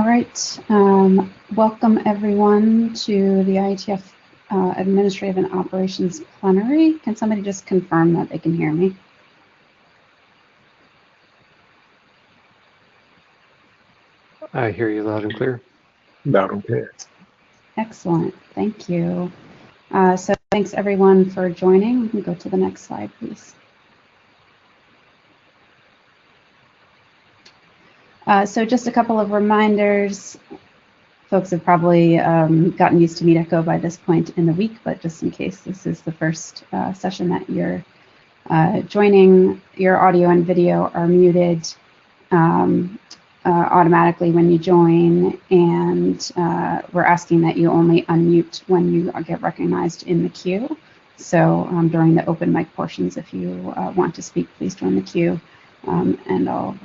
right, welcome everyone to the Ietf Administrative and Operations Plenary. Can somebody just confirm that they can hear me? I hear you loud and clear. Loud and clear. Excellent, thank you. So thanks everyone for joining. We can go to the next slide, please. So just a couple of reminders. Folks have probably gotten used to Meet-Echo by this point in the week, but just in case this is the first session that you're joining, your audio and video are muted automatically when you join, and we're asking that you only unmute when you get recognized in the queue. So during the open mic portions, if you want to speak, please join the queue, and I'll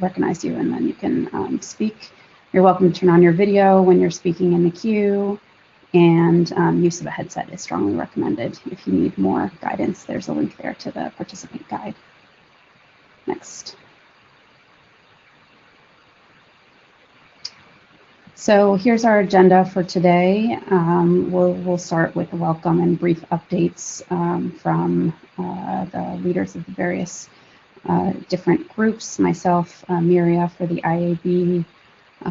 recognize you and then you can speak. You're welcome to turn on your video when you're speaking in the queue, and use of a headset is strongly recommended. If you need more guidance, there's a link there to the participant guide. Next. So here's our agenda for today. We'll start with a welcome and brief updates from the leaders of the various different groups, myself, Miria for the IAB,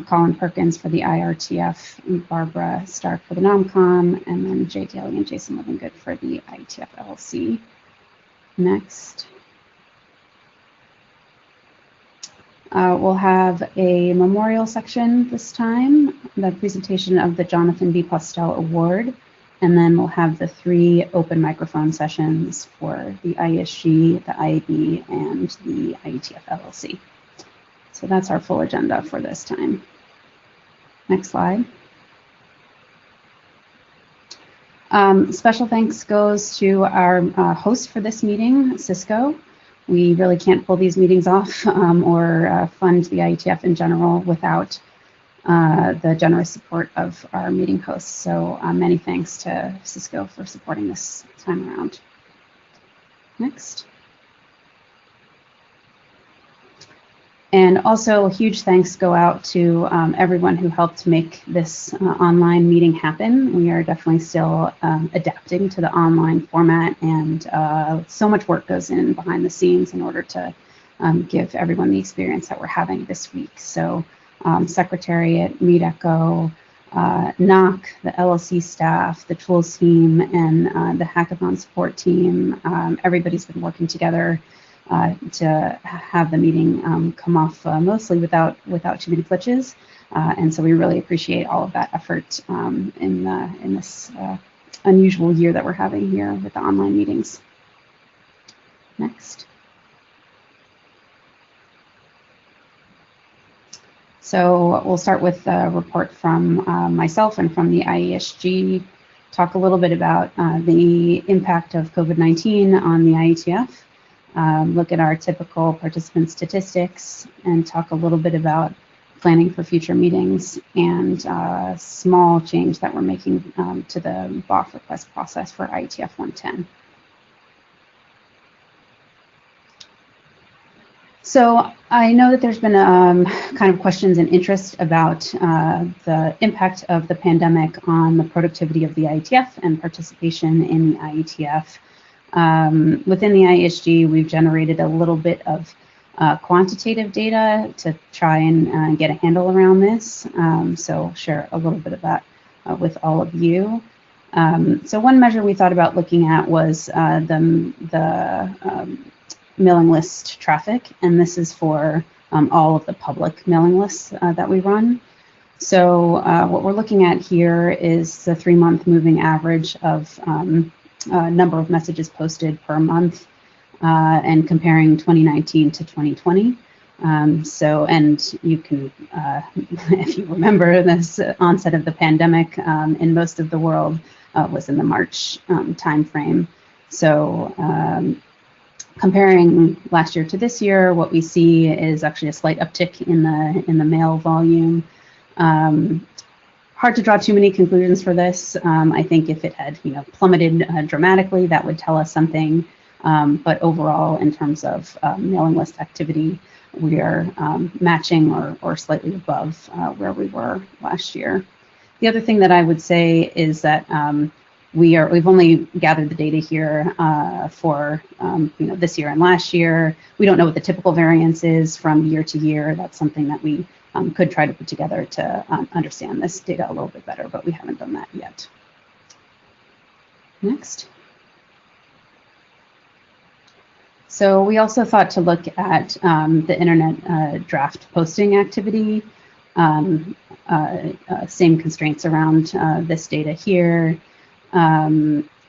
Colin Perkins for the IRTF, and Barbara Stark for the NomCom, and then Jay Daly and Jason Livingood for the Ietf LLC. Next. We'll have a memorial section this time, the presentation of the Jonathan B. Postel Award, and then we'll have the 3 open microphone sessions for the ISG, the IAB, and the Ietf LLC. So that's our full agenda for this time. Next slide. Special thanks goes to our host for this meeting, Cisco. We really can't pull these meetings off or fund the Ietf in general without the generous support of our meeting hosts. So many thanks to Cisco for supporting this time around. Next. And also huge thanks go out to everyone who helped make this online meeting happen. We are definitely still adapting to the online format, and so much work goes in behind the scenes in order to give everyone the experience that we're having this week. So Secretariat, Meet-Echo, NOC, the LLC staff, the tools team, and the hackathon support team, everybody's been working together to have the meeting come off mostly without too many glitches, and so we really appreciate all of that effort in this unusual year that we're having here with the online meetings. Next. So we'll start with a report from myself and from the IESG, talk a little bit about the impact of COVID-19 on the Ietf. Look at our typical participant statistics, and talk a little bit about planning for future meetings and a small change that we're making to the BOF request process for Ietf 110. So I know that there's been kind of questions and interest about the impact of the pandemic on the productivity of the Ietf and participation in the Ietf. Within the ISG, we've generated a little bit of quantitative data to try and get a handle around this. So I'll share a little bit of that with all of you. So one measure we thought about looking at was the mailing list traffic, and this is for all of the public mailing lists that we run. So what we're looking at here is the 3-month moving average of number of messages posted per month, and comparing 2019 to 2020. And you can, if you remember, this onset of the pandemic in most of the world was in the March timeframe. So comparing last year to this year, what we see is actually a slight uptick in the mail volume. Hard to draw too many conclusions for this. I think if it had plummeted dramatically, that would tell us something. But overall, in terms of mailing list activity, we are matching or slightly above where we were last year. The other thing that I would say is that we've only gathered the data here for this year and last year. We don't know what the typical variance is from year to year. That's something that we could try to put together to understand this data a little bit better, but we haven't done that yet. Next. So we also thought to look at the internet draft posting activity. Same constraints around this data here.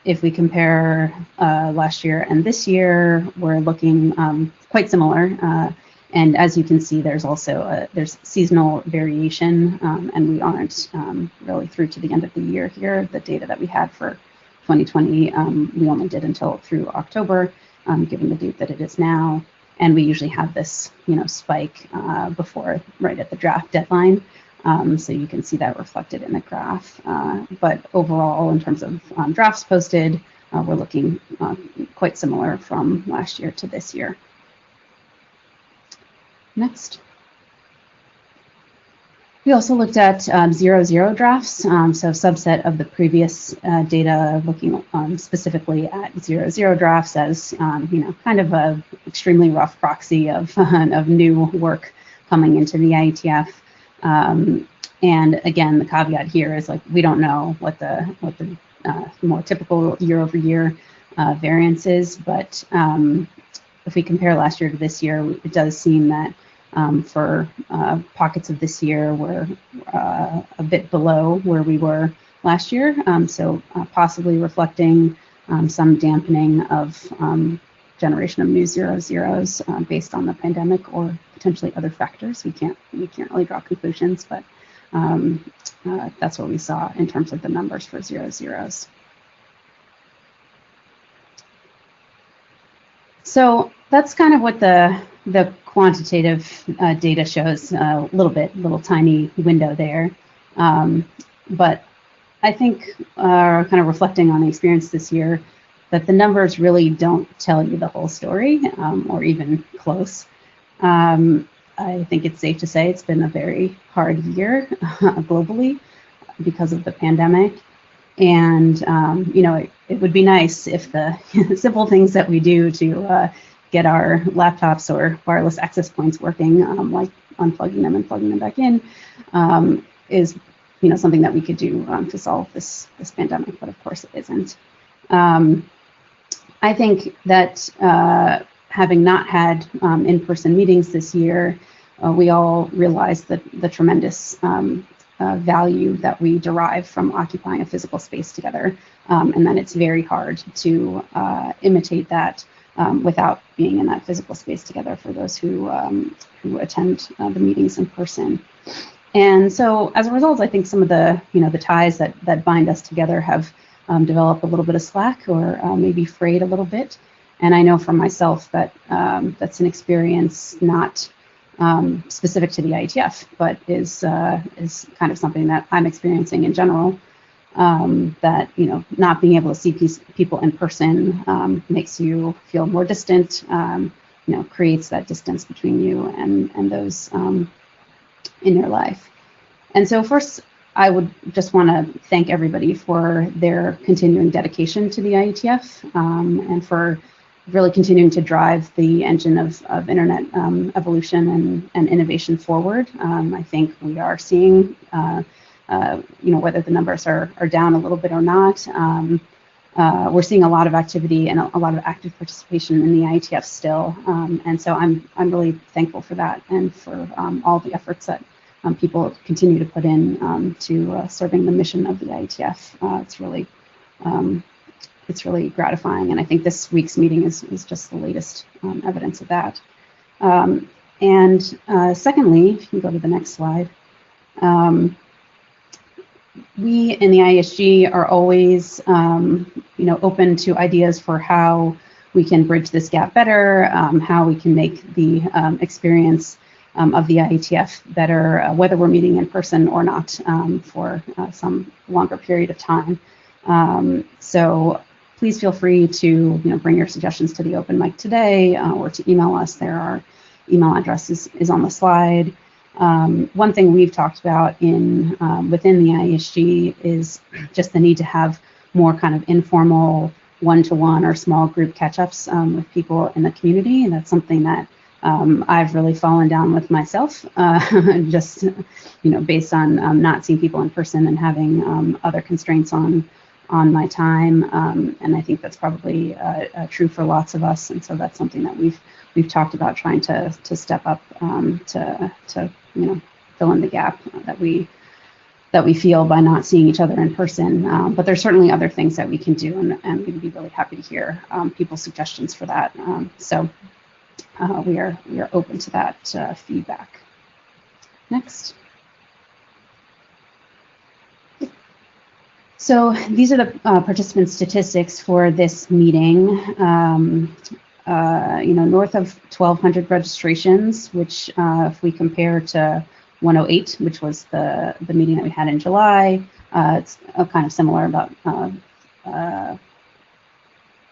If we compare last year and this year, we're looking quite similar. And as you can see, there's also there's seasonal variation, and we aren't really through to the end of the year here. The data that we had for 2020, we only did until through October, given the date that it is now. And we usually have this, spike before, right at the draft deadline. So you can see that reflected in the graph. But overall, in terms of drafts posted, we're looking quite similar from last year to this year. Next. We also looked at 0-0 drafts, so a subset of the previous data looking specifically at 0-0 drafts as kind of a extremely rough proxy of new work coming into the IETF. And again, the caveat here is we don't know what the more typical year-over-year variance is, but if we compare last year to this year, it does seem that for pockets of this year, we're a bit below where we were last year, so possibly reflecting some dampening of generation of new 0-0s based on the pandemic or potentially other factors. We can't really draw conclusions, but that's what we saw in terms of the numbers for 0-0s. So that's kind of what the quantitative data shows, a little tiny window there. But I think kind of reflecting on the experience this year, that the numbers really don't tell you the whole story or even close. I think it's safe to say it's been a very hard year globally because of the pandemic. And, it would be nice if the simple things that we do to get our laptops or wireless access points working, like unplugging them and plugging them back in, is, something that we could do to solve this pandemic, but of course it isn't. I think that having not had in-person meetings this year, we all realize that the tremendous value that we derive from occupying a physical space together, and then it's very hard to imitate that without being in that physical space together for those who attend the meetings in person. And so as a result, I think some of the the ties that bind us together have developed a little bit of slack or maybe frayed a little bit. And I know for myself that that's an experience not specific to the IETF, but is kind of something that I'm experiencing in general. That not being able to see people in person makes you feel more distant. Creates that distance between you and those in your life. And so first, I would just want to thank everybody for their continuing dedication to the IETF and for really continuing to drive the engine of internet evolution and innovation forward. I think we are seeing, whether the numbers are down a little bit or not, we're seeing a lot of activity and a lot of active participation in the IETF still. And so I'm really thankful for that and for all the efforts that people continue to put in to serving the mission of the IETF. It's really gratifying, and I think this week's meeting is just the latest evidence of that. And secondly, if you can go to the next slide, we in the ISG are always open to ideas for how we can bridge this gap better, how we can make the experience of the IETF better, whether we're meeting in person or not for some longer period of time. So please feel free to bring your suggestions to the open mic today or to email us. There are email address is on the slide. One thing we've talked about within the IESG is just the need to have more kind of informal one-to-one or small group catch-ups with people in the community, and that's something that I've really fallen down with myself, just based on not seeing people in person and having other constraints on my time, and I think that's probably true for lots of us, and so that's something that we've talked about trying to step up to fill in the gap that we feel by not seeing each other in person. But there's certainly other things that we can do, and we'd be really happy to hear people's suggestions for that. So we are open to that feedback. Next. So these are the participant statistics for this meeting. North of 1,200 registrations, which if we compare to 108, which was the meeting that we had in July, it's kind of similar, about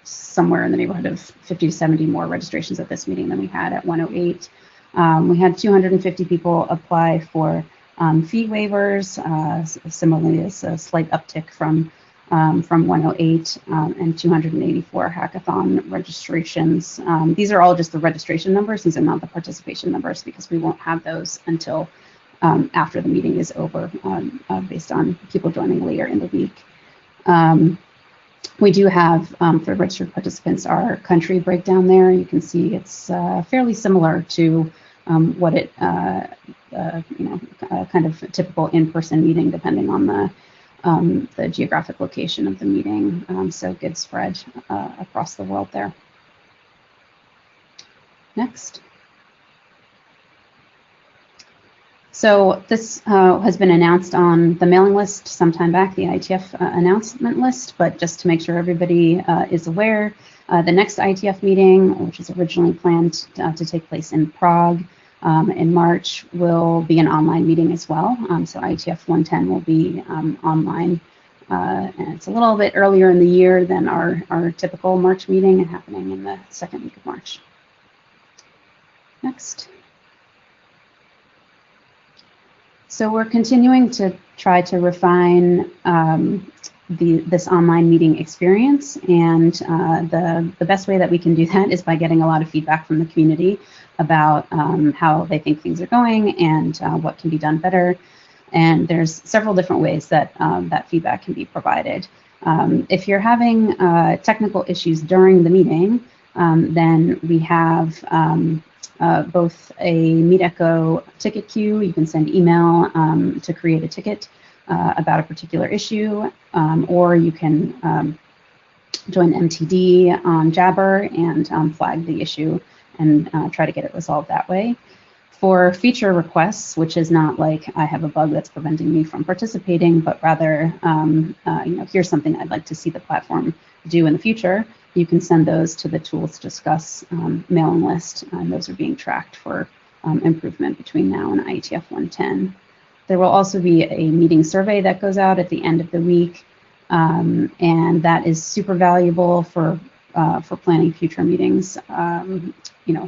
somewhere in the neighborhood of 50 to 70 more registrations at this meeting than we had at 108. We had 250 people apply for fee waivers, similarly as a slight uptick from 108, and 284 hackathon registrations. These are all just the registration numbers. These are not the participation numbers, because we won't have those until after the meeting is over, based on people joining later in the week. We do have, for registered participants, our country breakdown there. You can see it's fairly similar to what it, kind of a typical in-person meeting, depending on the geographic location of the meeting. So good spread across the world there. Next. So this has been announced on the mailing list sometime back, the Ietf announcement list, but just to make sure everybody is aware, the next Ietf meeting, which is originally planned to take place in Prague in March, will be an online meeting as well. So Ietf 110 will be online, and it's a little bit earlier in the year than our typical March meeting, and happening in the second week of March. Next. So we're continuing to try to refine this online meeting experience, and the best way that we can do that is by getting a lot of feedback from the community about how they think things are going and what can be done better. And there's several different ways that that feedback can be provided. If you're having technical issues during the meeting, then we have both a MeetEcho ticket queue. You can send email to create a ticket about a particular issue, or you can join MTD on Jabber and flag the issue and try to get it resolved that way. For feature requests, which is not like I have a bug that's preventing me from participating, but rather, here's something I'd like to see the platform do in the future, you can send those to the Tools to Discuss mailing list, and those are being tracked for improvement between now and Ietf 110. There will also be a meeting survey that goes out at the end of the week, and that is super valuable for planning future meetings.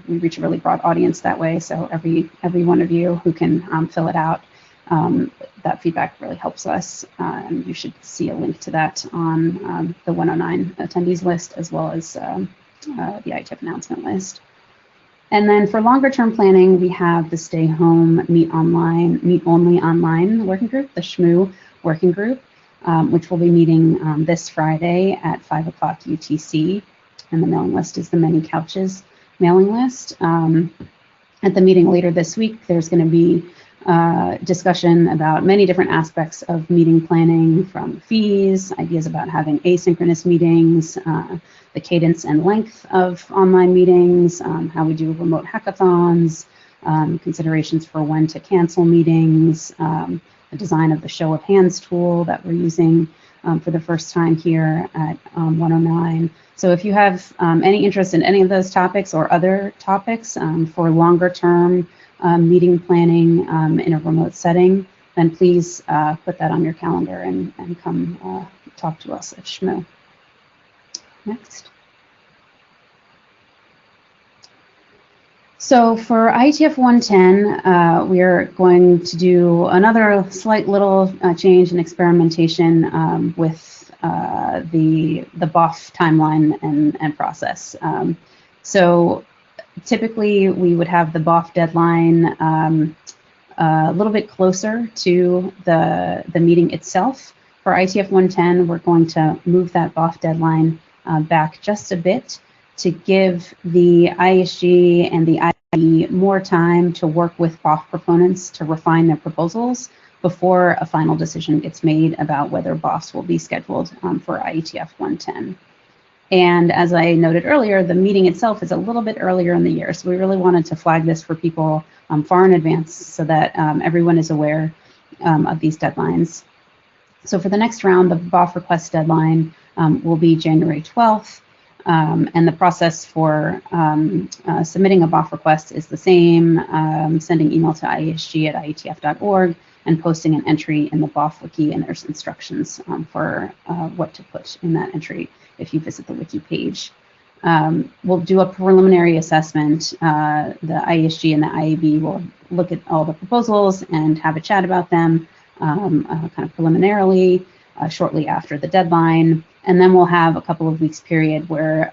We reach a really broad audience that way, so every one of you who can fill it out, that feedback really helps us, and you should see a link to that on the 109 attendees list, as well as the Ietf announcement list. And then for longer term planning, we have the Stay Home, Meet Only Online working group, the SHMOO working group, which will be meeting this Friday at 5 o'clock UTC. And the mailing list is the Many Couches mailing list. At the meeting later this week, there's going to be discussion about many different aspects of meeting planning, from fees, ideas about having asynchronous meetings, the cadence and length of online meetings, how we do remote hackathons, considerations for when to cancel meetings, the design of the show of hands tool that we're using for the first time here at 109. So if you have any interest in any of those topics or other topics for longer term meeting planning in a remote setting, then please put that on your calendar and come talk to us at SHMOO. Next. So for IETF 110, we are going to do another slight little change and experimentation with the BOF timeline and process. So typically we would have the BOF deadline a little bit closer to the meeting itself. For IETF 110, we're going to move that BOF deadline back just a bit to give the ISG and the IE more time to work with BOF proponents to refine their proposals before a final decision gets made about whether BOFs will be scheduled for IETF 110. And as I noted earlier, the meeting itself is a little bit earlier in the year, so we really wanted to flag this for people far in advance so that everyone is aware of these deadlines. So for the next round, the BOF request deadline will be January 12th. And the process for submitting a BOF request is the same, sending email to isg@ietf.org and posting an entry in the BOF wiki, and there's instructions for what to put in that entry if you visit the wiki page. We'll do a preliminary assessment. The ISG and the IAB will look at all the proposals and have a chat about them kind of preliminarily shortly after the deadline. And then we'll have a couple of weeks period where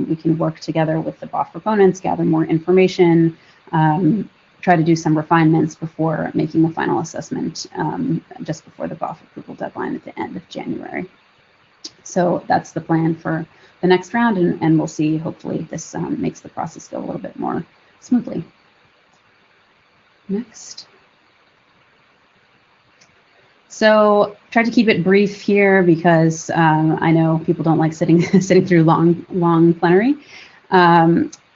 we can work together with the BOF proponents, gather more information, try to do some refinements before making the final assessment just before the BOF approval deadline at the end of January. So that's the plan for the next round, and we'll see, hopefully this makes the process go a little bit more smoothly. Next. So try to keep it brief here because I know people don't like sitting through long plenary.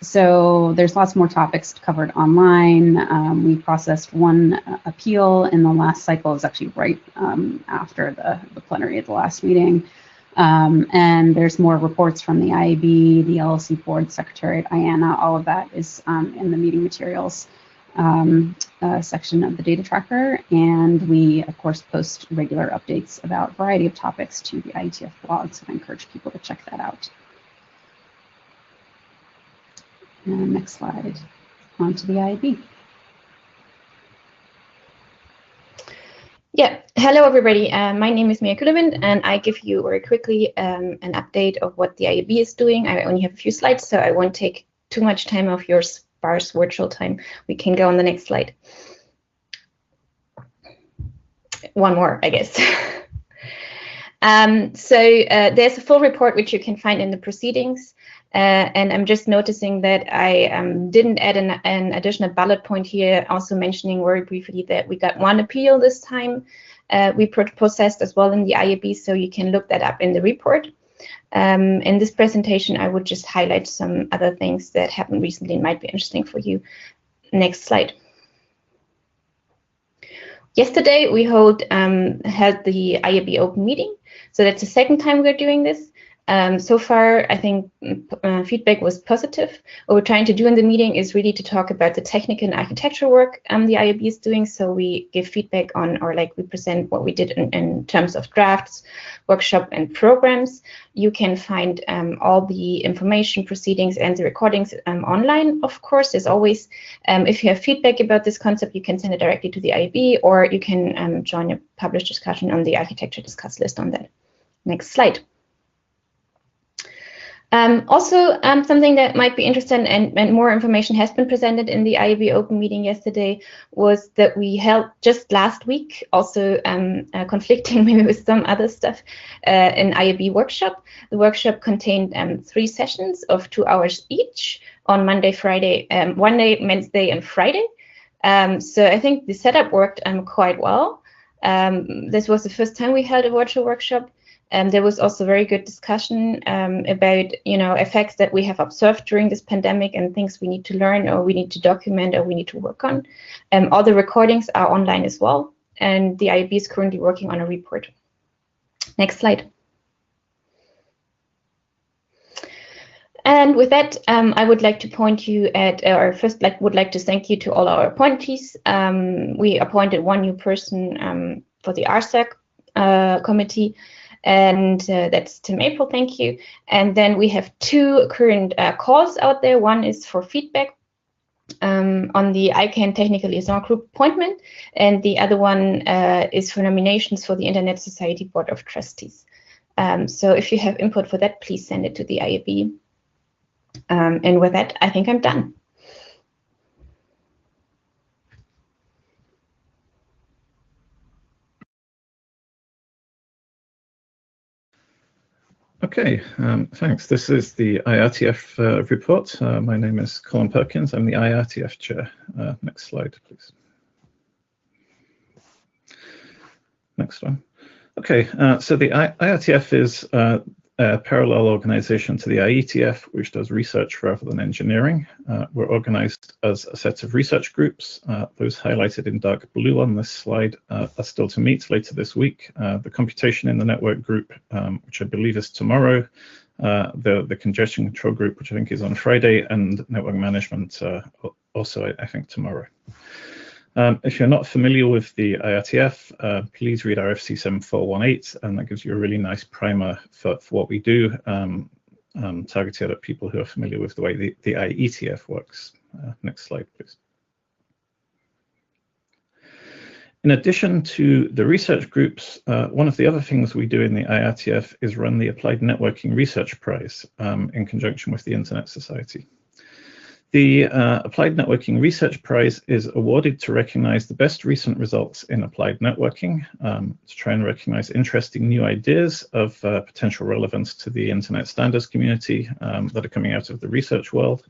So there's lots more topics covered online. We processed one appeal in the last cycle. It was actually right after the plenary at the last meeting. And there's more reports from the IAB, the LLC Board Secretariat, IANA. All of that is in the meeting materials section of the data tracker, and we of course post regular updates about a variety of topics to the IETF blog, so I encourage people to check that out. And next slide, on to the IAB. Yeah, hello everybody. My name is Mia Kulevind, and I give you very quickly an update of what the IAB is doing. I only have a few slides, so I won't take too much time of your sparse virtual time. We can go on the next slide. One more, I guess. There's a full report which you can find in the proceedings. And I'm just noticing that I didn't add an additional bullet point here, also mentioning very briefly that we got one appeal this time. We processed as well in the IAB, so you can look that up in the report. In this presentation, I would just highlight some other things that happened recently and might be interesting for you. Next slide. Yesterday, we held the IAB open meeting. So that's the second time we're doing this. So far, I think feedback was positive. What we're trying to do in the meeting is really to talk about the technical and architectural work the IAB is doing. So we give feedback on, or like we present what we did in terms of drafts, workshop, and programs. You can find all the information, proceedings, and the recordings online, of course, as always. If you have feedback about this concept, you can send it directly to the IAB, or you can join a published discussion on the architecture discuss list on that. Next slide. Also, something that might be interesting, and more information has been presented in the IAB open meeting yesterday, was that we held just last week, also conflicting maybe with some other stuff, an IAB workshop. The workshop contained 3 sessions of 2 hours each on Monday, Friday, Wednesday, and Friday. So I think the setup worked quite well. This was the first time we held a virtual workshop. There was also very good discussion about, effects that we have observed during this pandemic and things we need to learn, or we need to document, or we need to work on. All the recordings are online as well, and the IAB is currently working on a report. Next slide. And with that, I would like to point you at, or first would like to thank you to all our appointees. We appointed 1 new person for the RSAC committee. And that's Tim April, thank you. And then we have 2 current calls out there. One is for feedback on the ICANN Technical Liaison Group appointment, and the other one is for nominations for the Internet Society Board of Trustees. So if you have input for that, please send it to the IAB. And with that, I think I'm done. Okay, thanks. This is the IRTF report. My name is Colin Perkins. I'm the IRTF chair. Next slide, please. Next one. Okay, so the IRTF is a parallel organization to the Ietf, which does research rather than engineering. We're organized as a set of research groups. Those highlighted in dark blue on this slide are still to meet later this week. The computation in the network group, which I believe is tomorrow, the congestion control group, which I think is on Friday, and network management also, I think, tomorrow. If you're not familiar with the IRTF, please read RFC 7418, and that gives you a really nice primer for what we do, targeted at people who are familiar with the way the Ietf works. Next slide, please. In addition to the research groups, one of the other things we do in the IRTF is run the Applied Networking Research Prize in conjunction with the Internet Society. The Applied Networking Research Prize is awarded to recognize the best recent results in applied networking, to try and recognize interesting new ideas of potential relevance to the Internet standards community that are coming out of the research world,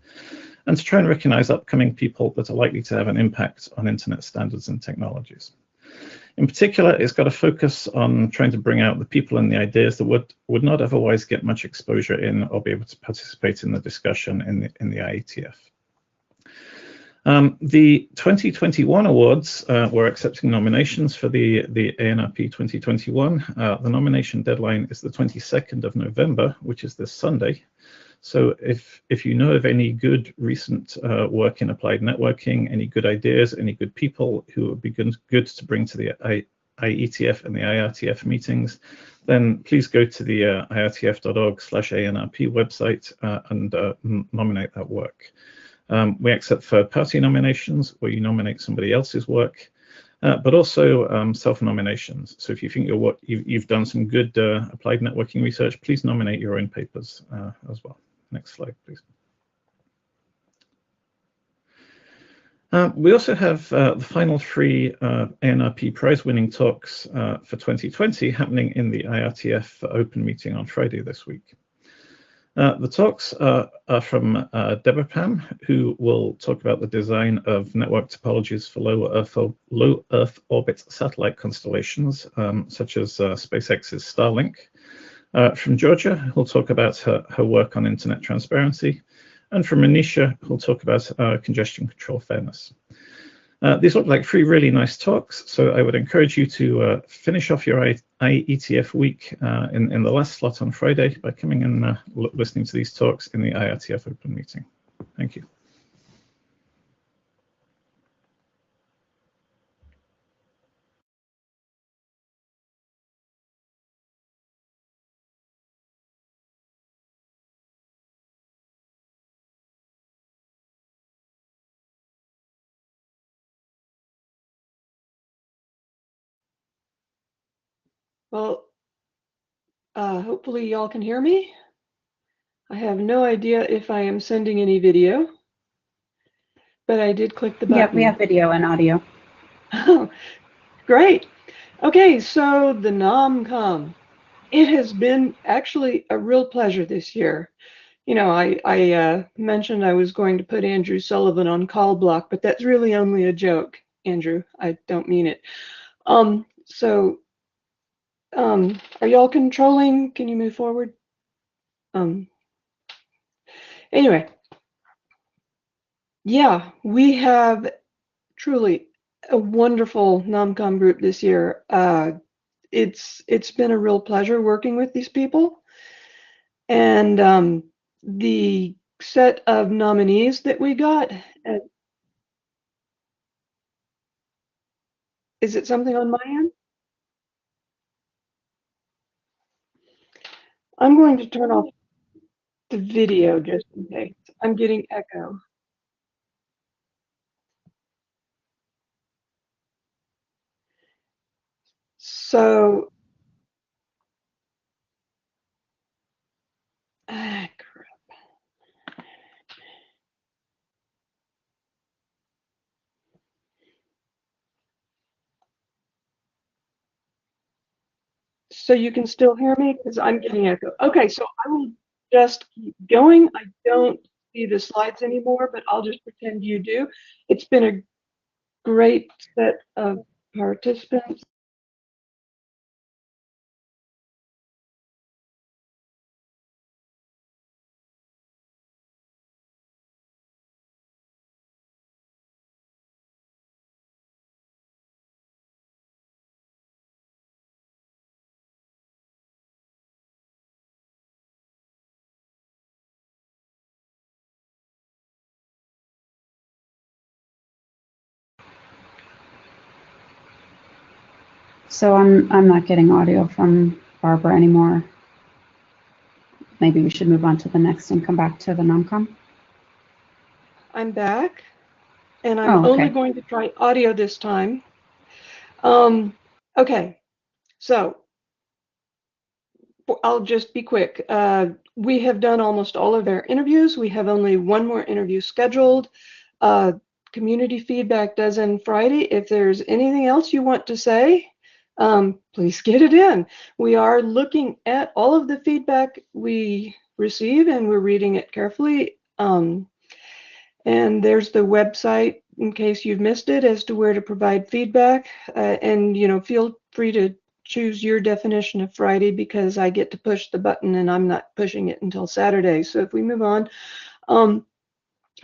and to try and recognize upcoming people that are likely to have an impact on Internet standards and technologies. In particular, it's got a focus on trying to bring out the people and the ideas that would not otherwise get much exposure in or be able to participate in the discussion in the IETF. The 2021 awards, we're accepting nominations for the ANRP 2021. The nomination deadline is the 22nd of November, which is this Sunday. So if you know of any good recent work in applied networking, any good ideas, any good people who would be good to bring to the IETF and the IRTF meetings, then please go to the irtf.org/ANRP website and nominate that work. We accept third-party nominations where you nominate somebody else's work, but also self-nominations. So if you think you've done some good applied networking research, please nominate your own papers as well. Next slide, please. We also have the final 3 Nrp Prize-Winning Talks for 2020 happening in the IRTF open meeting on Friday this week. The talks are from Deborah Pam, who will talk about the design of network topologies for low Earth orbit satellite constellations, such as SpaceX's Starlink. From Georgia, who'll talk about her work on internet transparency. And from Manisha, who'll talk about congestion control fairness. These look like 3 really nice talks, so I would encourage you to finish off your IETF week in the last slot on Friday by coming and listening to these talks in the IRTF open meeting. Thank you. Well, hopefully y'all can hear me. I have no idea if I am sending any video, but I did click the button. Yeah, we have video and audio. Oh, great. Okay, so the NomCom. It has been actually a real pleasure this year. You know, I mentioned I was going to put Andrew Sullivan on call block, but that's really only a joke, Andrew. I don't mean it. Are y'all controlling? Can you move forward? Anyway, yeah, we have truly a wonderful NomCom group this year. It's been a real pleasure working with these people, and the set of nominees that we got. Is it something on my end? I'm going to turn off the video just in case. I'm getting echo. So, so you can still hear me because I'm getting echo. Okay, so I will just keep going. I don't see the slides anymore, but I'll just pretend you do. It's been a great set of participants. So I'm not getting audio from Barbara anymore. Maybe we should move on to the next and come back to the NomCom. I'm back, and I'm only going to try audio this time. Okay, so I'll just be quick. We have done almost all of our interviews. We have only one more interview scheduled. Community feedback does end Friday. If there's anything else you want to say, please get it in. We are looking at all of the feedback we receive, and we're reading it carefully. And there's the website in case you've missed it as to where to provide feedback. And feel free to choose your definition of Friday because I get to push the button and I'm not pushing it until Saturday. So if we move on,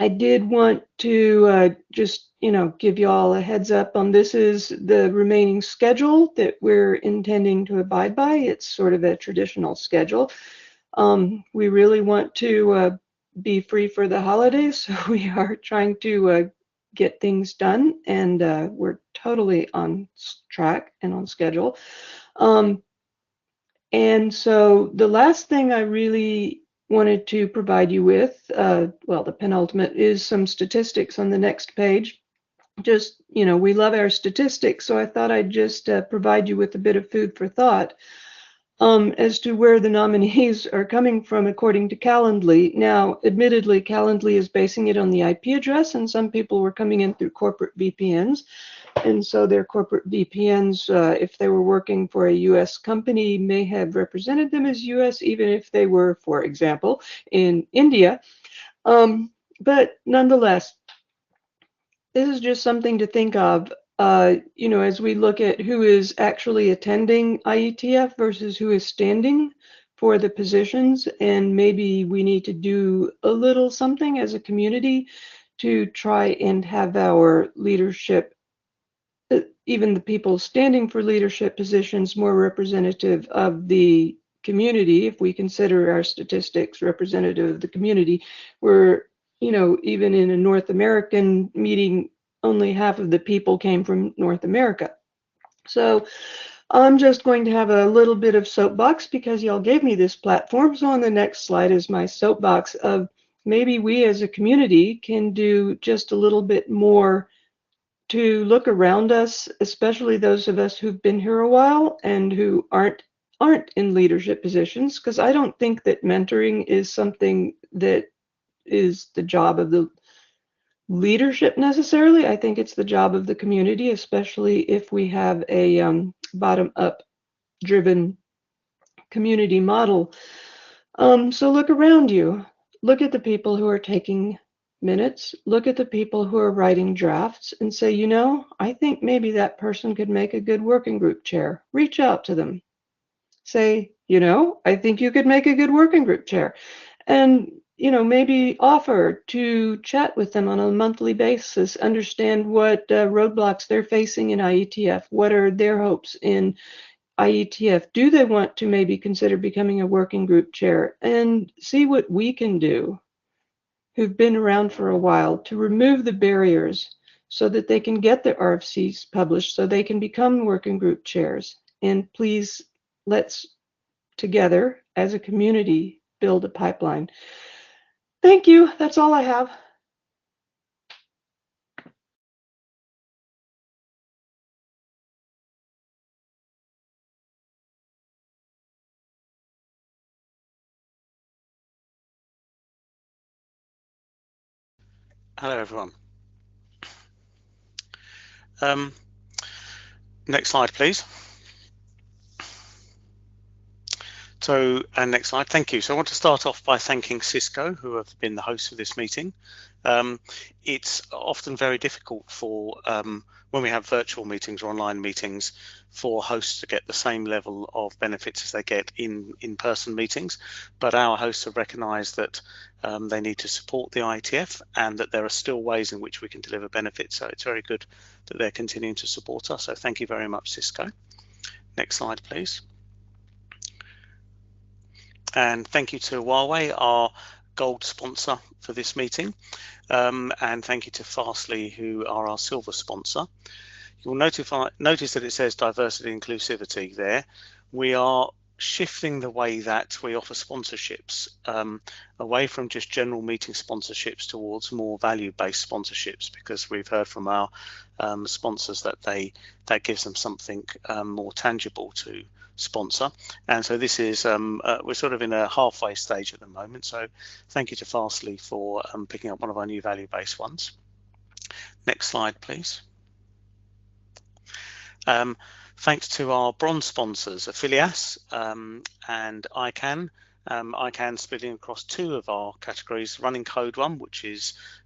I did want to just give you all a heads up on this is the remaining schedule that we're intending to abide by. It's sort of a traditional schedule. We really want to be free for the holidays, so we are trying to get things done, and we're totally on track and on schedule. And so the last thing I really wanted to provide you with, well, the penultimate, is some statistics on the next page. Just, we love our statistics, so I thought I'd just provide you with a bit of food for thought. As to where the nominees are coming from according to Calendly. Now, admittedly, Calendly is basing it on the IP address, and some people were coming in through corporate VPNs. And so their corporate VPNs, if they were working for a US company, may have represented them as US, even if they were, for example, in India. But nonetheless, this is just something to think of. As we look at who is actually attending IETF versus who is standing for the positions, and maybe we need to do a little something as a community to try and have our leadership, even the people standing for leadership positions, more representative of the community. If we consider our statistics representative of the community, we're, even in a North American meeting, only half of the people came from North America. So I'm just going to have a little bit of soapbox because y'all gave me this platform. So on the next slide is my soapbox of maybe we as a community can do just a little bit more to look around us, especially those of us who've been here a while and who aren't in leadership positions, because I don't think that mentoring is something that is the job of the leadership necessarily. I think it's the job of the community, especially if we have a bottom-up driven community model. So look around you. Look at the people who are taking minutes. Look at the people who are writing drafts and say, I think maybe that person could make a good working group chair. Reach out to them. Say, I think you could make a good working group chair. And maybe offer to chat with them on a monthly basis, understand what roadblocks they're facing in IETF, what are their hopes in IETF, do they want to maybe consider becoming a working group chair, and see what we can do, who've been around for a while, to remove the barriers so that they can get their RFCs published, so they can become working group chairs. And please, let's together as a community build a pipeline. Thank you. That's all I have. Hello, everyone. Next slide, please. So, next slide, thank you. So I want to start off by thanking Cisco, who have been the hosts of this meeting. It's often very difficult for, when we have virtual meetings or online meetings, for hosts to get the same level of benefits as they get in in-person meetings. But our hosts have recognised that they need to support the IETF and that there are still ways in which we can deliver benefits. So it's very good that they're continuing to support us. So thank you very much, Cisco. Next slide, please. And thank you to Huawei, our gold sponsor for this meeting. And thank you to Fastly, who are our silver sponsor. You'll notice that it says diversity and inclusivity there. We are shifting the way that we offer sponsorships away from just general meeting sponsorships towards more value-based sponsorships, because we've heard from our sponsors that that gives them something more tangible to sponsor. And so this is we're sort of in a halfway stage at the moment. So thank you to Fastly for picking up one of our new value-based ones. Next slide, please. Thanks to our bronze sponsors, Affilias and ICANN. ICANN splitting across two of our categories, Running Code One, which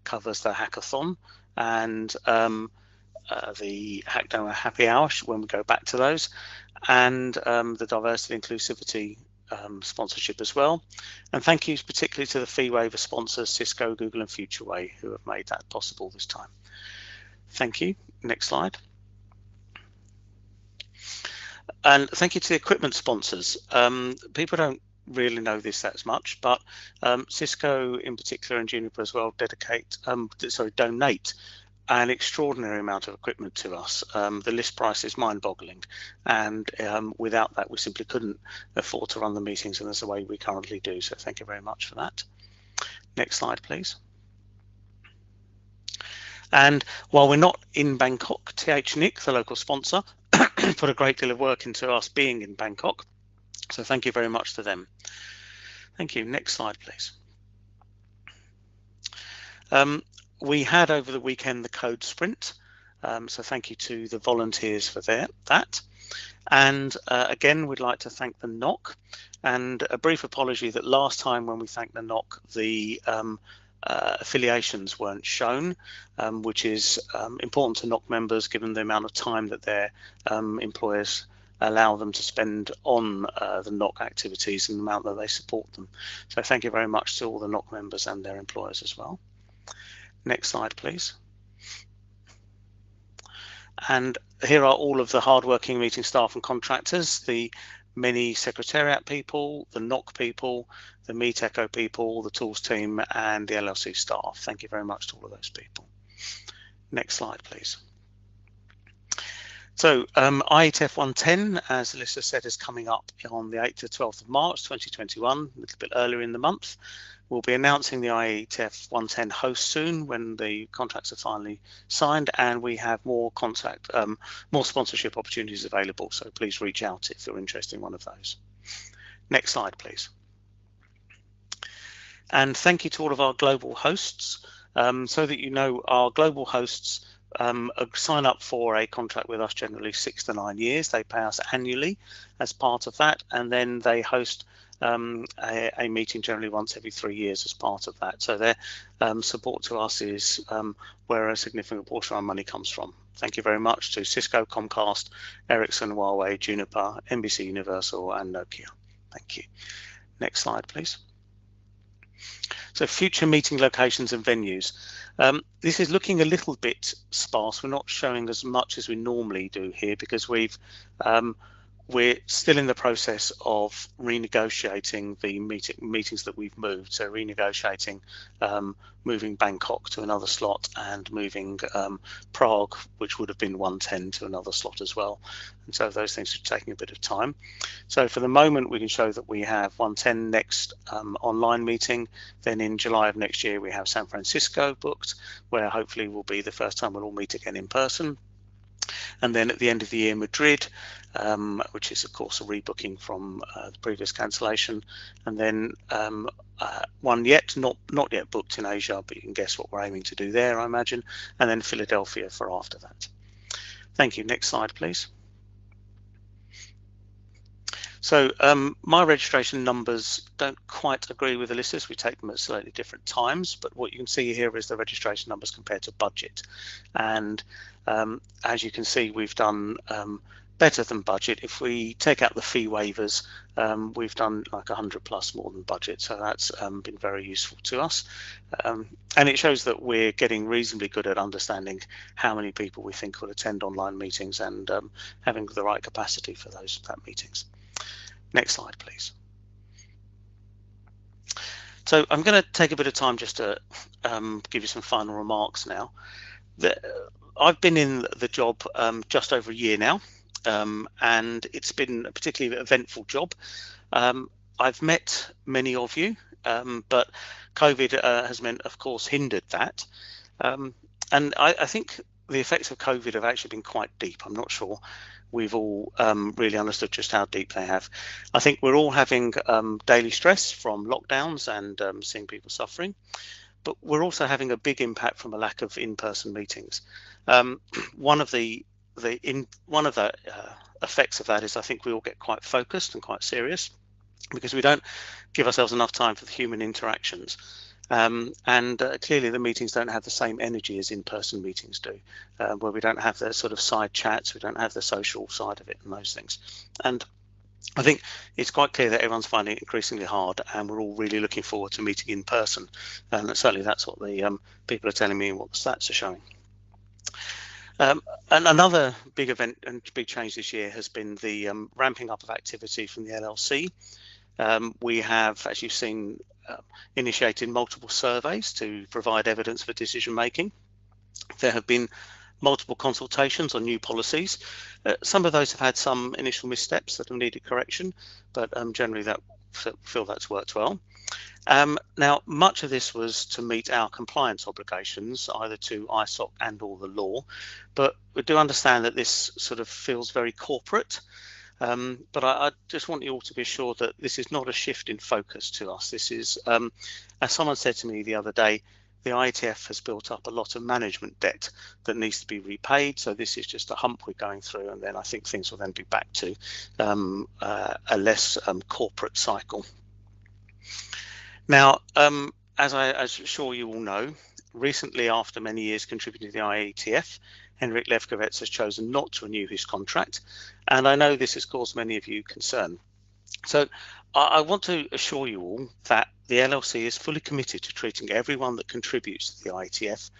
covers the hackathon, and the Hackdown Happy Hour when we go back to those, and the diversity and inclusivity sponsorship as well. And thank you particularly to the fee waiver sponsors, Cisco, Google and FutureWay, who have made that possible this time. Thank you. Next slide. And thank you to the equipment sponsors. People don't really know this as much, but Cisco in particular and Juniper as well donate an extraordinary amount of equipment to us. The list price is mind-boggling, and without that we simply couldn't afford to run the meetings in the way we currently do. So thank you very much for that. Next slide, please. And while we're not in Bangkok, THNIC, the local sponsor, put a great deal of work into us being in Bangkok. So thank you very much to them. Thank you. Next slide, please. We had over the weekend the code sprint. So thank you to the volunteers for that. And again, we'd like to thank the NOC, and a brief apology that last time when we thanked the NOC, the affiliations weren't shown, which is important to NOC members given the amount of time that their employers allow them to spend on the NOC activities and the amount that they support them. So thank you very much to all the NOC members and their employers as well. Next slide, please. And here are all of the hardworking meeting staff and contractors, the many secretariat people, the NOC people, the Meet Echo people, the tools team, and the LLC staff. Thank you very much to all of those people. Next slide, please. So Ietf 110, as Alyssa said, is coming up on the 8th to 12th of March 2021, a little bit earlier in the month. We'll be announcing the Ietf 110 host soon when the contracts are finally signed, and we have more sponsorship opportunities available. So please reach out if you're interested in one of those. Next slide, please. And thank you to all of our global hosts. So that you know, our global hosts sign up for a contract with us generally 6 to 9 years. They pay us annually as part of that, and then they host a meeting generally once every 3 years as part of that. So their support to us is where a significant portion of our money comes from. Thank you very much to Cisco, Comcast, Ericsson, Huawei, Juniper, NBC Universal and Nokia. Thank you. Next slide, please. So future meeting locations and venues. This is looking a little bit sparse. We're not showing as much as we normally do here because we're still in the process of renegotiating the meetings that we've moved. So renegotiating moving Bangkok to another slot and moving Prague, which would have been 110, to another slot as well. And so those things are taking a bit of time. So for the moment, we can show that we have 110 next online meeting. Then in July of next year, we have San Francisco booked, where hopefully will be the first time we'll all meet again in person. And then at the end of the year, Madrid, which is of course a rebooking from the previous cancellation, and then one not yet booked in Asia, but you can guess what we're aiming to do there, I imagine, and then Philadelphia for after that. Thank you. Next slide, please. So my registration numbers don't quite agree with Alyssa's. We take them at slightly different times, but what you can see here is the registration numbers compared to budget. And as you can see, we've done better than budget. If we take out the fee waivers, we've done like 100 plus more than budget. So that's been very useful to us. And it shows that we're getting reasonably good at understanding how many people we think will attend online meetings and having the right capacity for that meetings. Next slide, please. So I'm going to take a bit of time just to give you some final remarks now. I've been in the job just over a year now, and it's been a particularly eventful job. I've met many of you, but COVID has meant, of course, hindered that. And I think the effects of COVID have actually been quite deep. I'm not sure we've all really understood just how deep they have. I think we're all having daily stress from lockdowns and seeing people suffering, but we're also having a big impact from a lack of in-person meetings. One of the effects of that is I think we all get quite focused and quite serious because we don't give ourselves enough time for the human interactions. Clearly the meetings don't have the same energy as in-person meetings do, where we don't have the sort of side chats, we don't have the social side of it and those things. And I think it's quite clear that everyone's finding it increasingly hard, and we're all really looking forward to meeting in person. And certainly that's what the people are telling me and what the stats are showing. And another big event and big change this year has been the ramping up of activity from the LLC. We have, as you've seen, initiated multiple surveys to provide evidence for decision making. There have been multiple consultations on new policies. Some of those have had some initial missteps that have needed correction, but generally feel that's worked well. Now, much of this was to meet our compliance obligations, either to ISOC and or the law, but we do understand that this sort of feels very corporate. But I just want you all to be assured that this is not a shift in focus to us. This is, as someone said to me the other day, the Ietf has built up a lot of management debt that needs to be repaid. So this is just a hump we're going through, and then I think things will then be back to a less corporate cycle. Now, as I'm sure you all know, recently, after many years contributing to the Ietf, Henrik Lefkowitz has chosen not to renew his contract, and I know this has caused many of you concern. So I want to assure you all that the LLC is fully committed to treating everyone that contributes to the Ietf,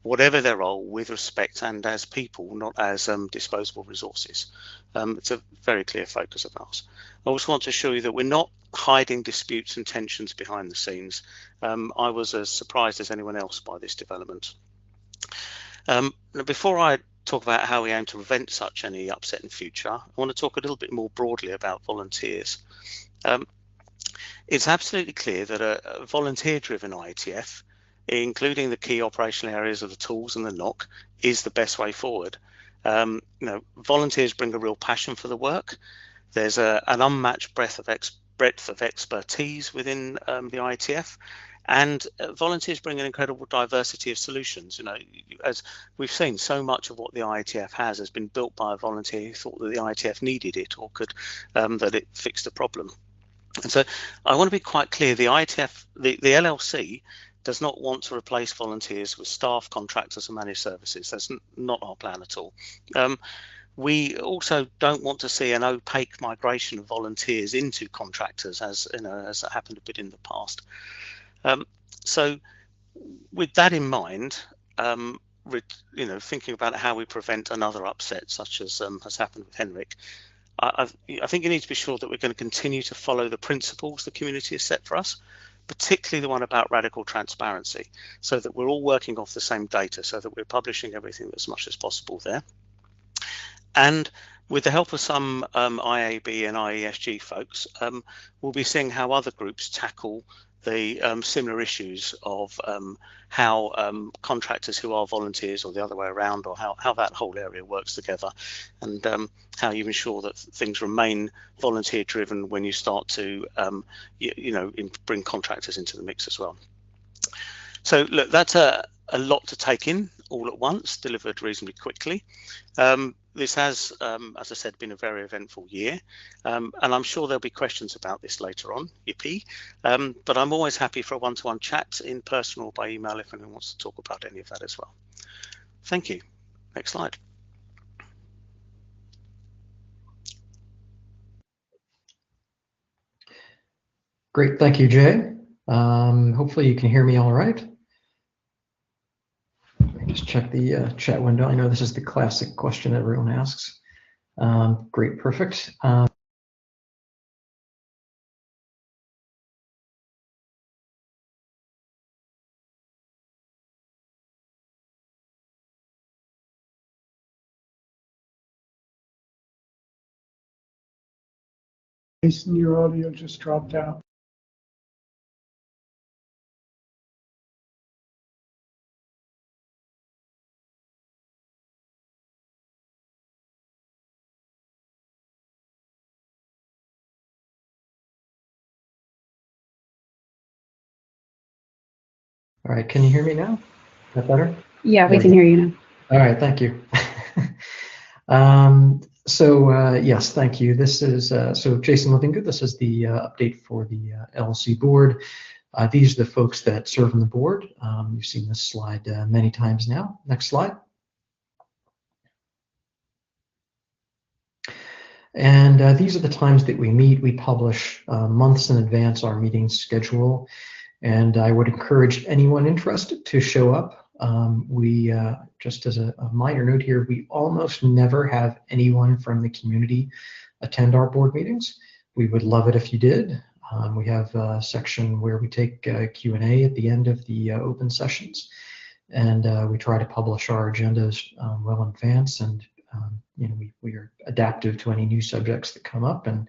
whatever their role, with respect and as people, not as disposable resources. It's a very clear focus of ours. I also want to assure you that we're not hiding disputes and tensions behind the scenes. I was as surprised as anyone else by this development. Before I talk about how we aim to prevent such any upset in future, I want to talk a little bit more broadly about volunteers. It's absolutely clear that a volunteer-driven Ietf, including the key operational areas of the tools and the NOC, is the best way forward. Volunteers bring a real passion for the work. There's an unmatched breadth of expertise within the Ietf. And volunteers bring an incredible diversity of solutions. As we've seen, so much of what the Ietf has been built by a volunteer who thought that the Ietf needed it or could, that it fixed a problem. And so I want to be quite clear, the Ietf, the LLC does not want to replace volunteers with staff, contractors and managed services. That's not our plan at all. We also don't want to see an opaque migration of volunteers into contractors, as happened a bit in the past. So with that in mind, thinking about how we prevent another upset such as has happened with Henrik, I think you need to be sure that we're going to continue to follow the principles the community has set for us, particularly the one about radical transparency, so that we're all working off the same data, so that we're publishing everything as much as possible there. And with the help of some IAB and IESG folks, we'll be seeing how other groups tackle the similar issues of how contractors who are volunteers, or the other way around, or how that whole area works together, and how you ensure that things remain volunteer driven when you start to bring contractors into the mix as well. So look, that's a lot to take in all at once, delivered reasonably quickly. This has, as I said, been a very eventful year, and I'm sure there'll be questions about this later on, yippee. But I'm always happy for a one-to-one chat in person or by email if anyone wants to talk about any of that as well. Thank you. Next slide. Great, thank you, Jay. Hopefully you can hear me all right. Just check the chat window. I know this is the classic question everyone asks. Great, perfect. All Jason, your audio just dropped out. right, can you hear me now? Is that better? Yeah, we can hear you now. All right, thank you. Yes, thank you. This is, so Jason Livingood, this is the update for the LLC board. These are the folks that serve on the board. You've seen this slide many times now. Next slide. And these are the times that we meet. We publish months in advance our meeting schedule. And I would encourage anyone interested to show up. We, just as a minor note here, we almost never have anyone from the community attend our board meetings. We would love it if you did. We have a section where we take Q&A at the end of the open sessions. And we try to publish our agendas well in advance. And we are adaptive to any new subjects that come up and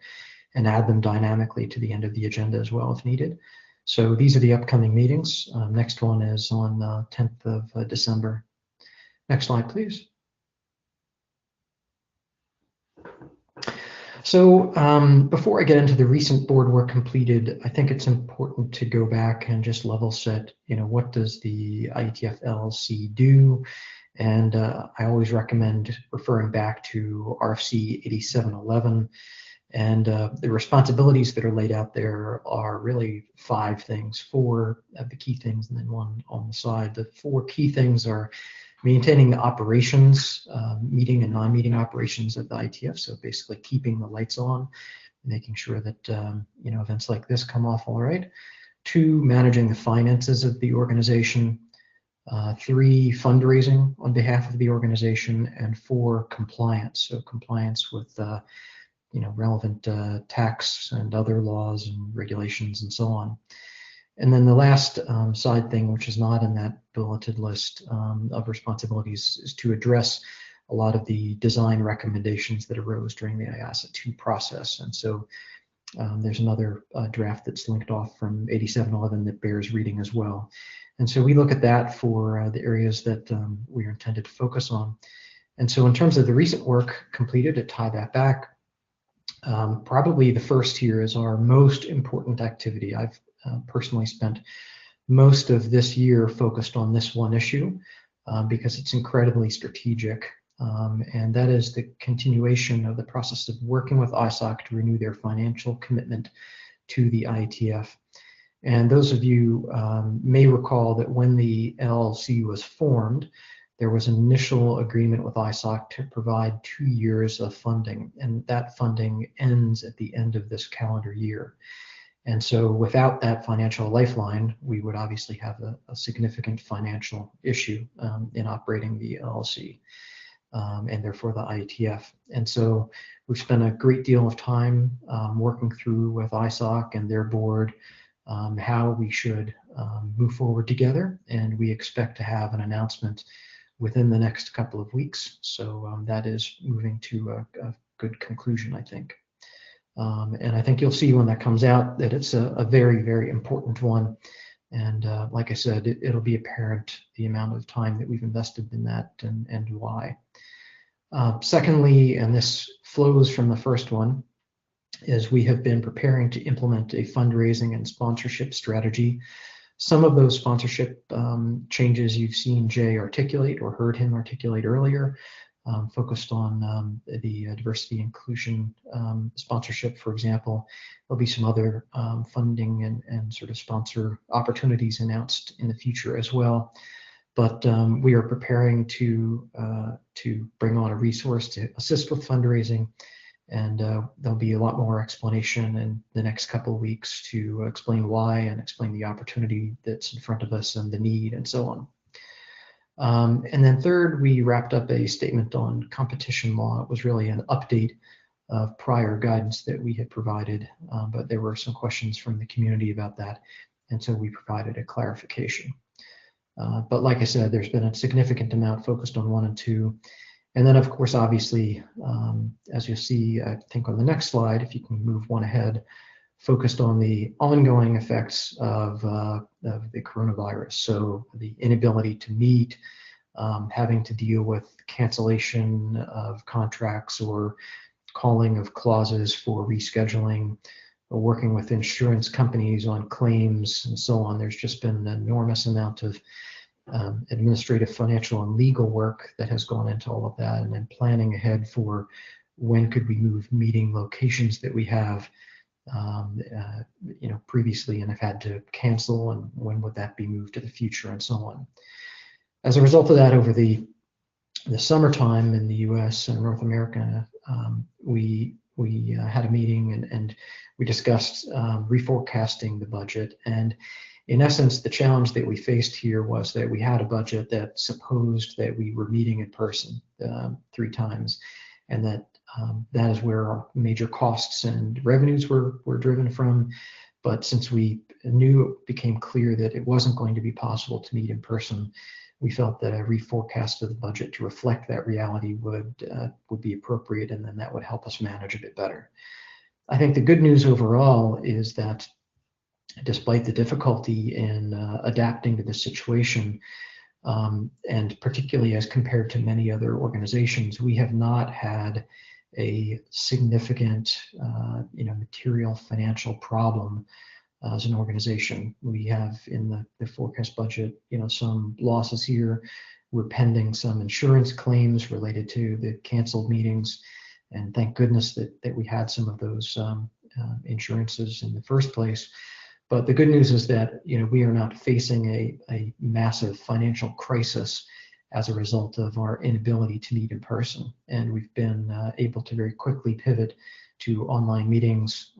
add them dynamically to the end of the agenda as well if needed. So these are the upcoming meetings. Next one is on 10th of December. Next slide, please. So before I get into the recent board work completed, I think it's important to go back and just level set, what does the Ietf LLC do? And I always recommend referring back to RFC 8711. And the responsibilities that are laid out there are really 5 things, 4 of the key things, and then 1 on the side. The 4 key things are maintaining the operations, meeting and non-meeting operations of the Ietf. So basically keeping the lights on, making sure that events like this come off all right. 2, managing the finances of the organization. 3, fundraising on behalf of the organization. And 4, compliance. So compliance with relevant tax and other laws and regulations and so on. And then the last side thing, which is not in that bulleted list of responsibilities, is to address a lot of the design recommendations that arose during the IASA 2 process. And so there's another draft that's linked off from 8711 that bears reading as well. And so we look at that for the areas that we are intended to focus on. And so in terms of the recent work completed, to tie that back, probably the first here is our most important activity. I've personally spent most of this year focused on this one issue because it's incredibly strategic. And that is the continuation of the process of working with ISOC to renew their financial commitment to the Ietf. And those of you may recall that when the LLC was formed, there was an initial agreement with ISOC to provide 2 years of funding, and that funding ends at the end of this calendar year. And so without that financial lifeline, we would obviously have a significant financial issue in operating the LLC and therefore the Ietf. And so we've spent a great deal of time working through with ISOC and their board how we should move forward together, and we expect to have an announcement within the next couple of weeks. So that is moving to a good conclusion, I think. And I think you'll see when that comes out that it's a very, very important one. And like I said, it'll be apparent the amount of time that we've invested in that and why. Secondly, and this flows from the first one, is we have been preparing to implement a fundraising and sponsorship strategy. Some of those sponsorship changes you've seen Jay articulate or heard him articulate earlier, focused on the diversity inclusion sponsorship, for example. There'll be some other funding and sort of sponsor opportunities announced in the future as well. But we are preparing to bring on a resource to assist with fundraising, and there'll be a lot more explanation in the next couple of weeks to explain why and explain the opportunity that's in front of us and the need and so on. And then third, we wrapped up a statement on competition law. It was really an update of prior guidance that we had provided, but there were some questions from the community about that, and so we provided a clarification. But like I said, there's been a significant amount focused on 1 and 2. And then, of course, obviously, as you'll see, I think on the next slide, if you can move one ahead, focused on the ongoing effects of the coronavirus. So the inability to meet, having to deal with cancellation of contracts or calling of clauses for rescheduling, or working with insurance companies on claims and so on. There's just been an enormous amount of administrative, financial, and legal work that has gone into all of that, and then planning ahead for when could we move meeting locations that we have previously and have had to cancel, and when would that be moved to the future, and so on. As a result of that, over the summertime in the U.S. and North America, we had a meeting and we discussed reforecasting the budget. And in essence, the challenge that we faced here was that we had a budget that supposed that we were meeting in person 3 times, and that is where our major costs and revenues were driven from. But since we knew it became clear that it wasn't going to be possible to meet in person, we felt that a reforecast of the budget to reflect that reality would be appropriate, and then that would help us manage a bit better. I think the good news overall is that despite the difficulty in adapting to this situation, and particularly as compared to many other organizations, we have not had a significant material financial problem as an organization. We have in the forecast budget, some losses here. We're pending some insurance claims related to the canceled meetings, and thank goodness that we had some of those insurances in the first place. But the good news is that we are not facing a massive financial crisis as a result of our inability to meet in person, and we've been able to very quickly pivot to online meetings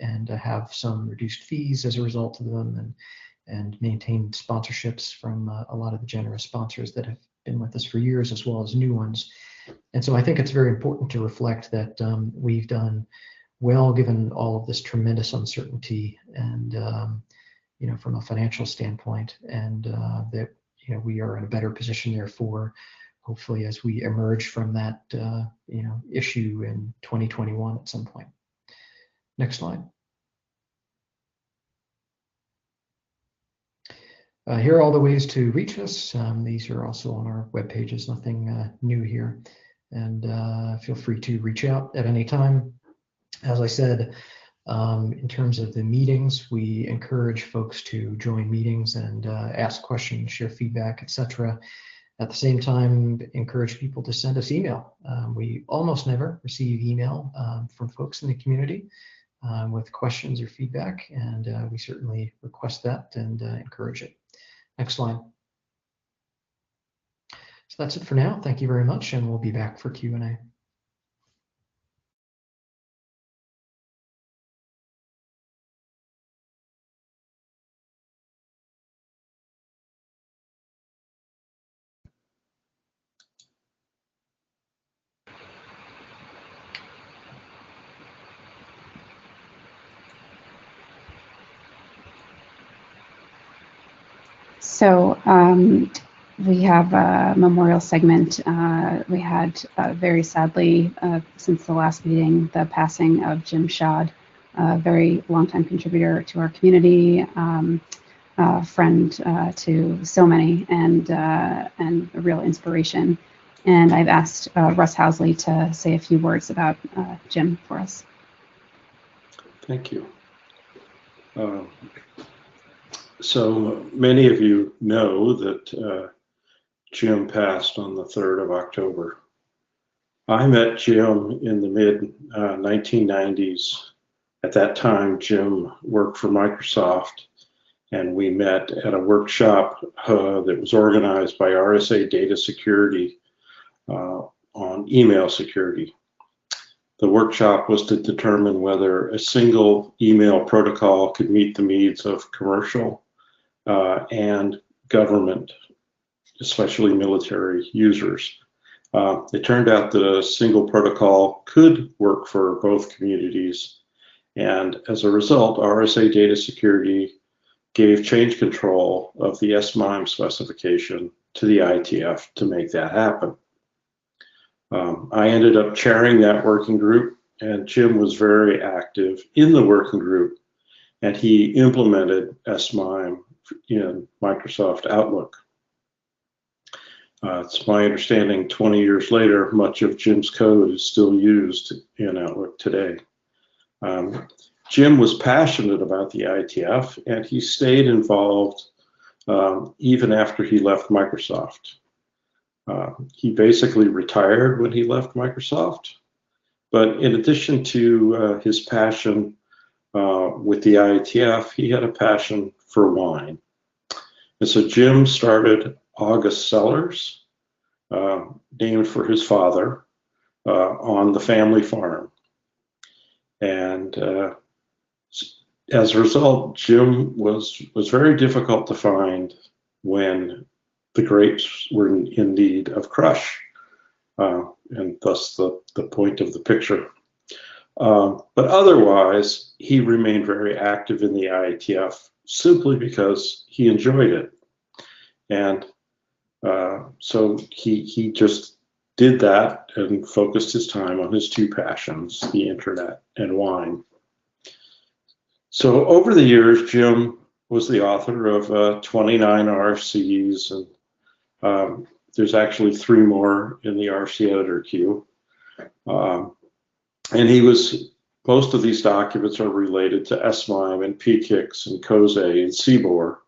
and have some reduced fees as a result of them, and maintain sponsorships from a lot of the generous sponsors that have been with us for years, as well as new ones. And so I think it's very important to reflect that we've done well given all of this tremendous uncertainty, and from a financial standpoint, and that we are in a better position therefore, hopefully, as we emerge from that issue in 2021 at some point. Next slide. Here are all the ways to reach us. These are also on our web pages, nothing new here. And feel free to reach out at any time. As I said, in terms of the meetings, we encourage folks to join meetings and ask questions, share feedback, etc. At the same time, encourage people to send us email. We almost never receive email from folks in the community with questions or feedback, and we certainly request that and encourage it. Next slide. So that's it for now. Thank you very much, and we'll be back for Q&A. So We have a memorial segment. We had very sadly, since the last meeting, the passing of Jim Schad, a very longtime contributor to our community, friend to so many, and a real inspiration. And I've asked Russ Housley to say a few words about Jim for us. Thank you. So many of you know that Jim passed on the 3rd of October. I met Jim in the mid-1990s. At that time, Jim worked for Microsoft, and we met at a workshop that was organized by RSA Data Security on email security. The workshop was to determine whether a single email protocol could meet the needs of commercial and government, especially military users. It turned out that a single protocol could work for both communities, and as a result, RSA Data Security gave change control of the SMIME specification to the IETF to make that happen. I ended up chairing that working group, and Jim was very active in the working group, and he implemented SMIME in Microsoft Outlook. It's my understanding 20 years later, much of Jim's code is still used in Outlook today. Jim was passionate about the IETF, and he stayed involved even after he left Microsoft. He basically retired when he left Microsoft, but in addition to his passion with the IETF, he had a passion for wine. And so Jim started August Cellars, named for his father, on the family farm. And as a result, Jim was very difficult to find when the grapes were in need of crush, and thus the point of the picture. But otherwise, he remained very active in the IETF simply because he enjoyed it. And so he just did that and focused his time on his two passions, the internet and wine. So over the years, Jim was the author of 29 RFCs, and there's actually 3 more in the RFC editor queue. And most of these documents are related to SMIME and PKIX and COSE and CBOR.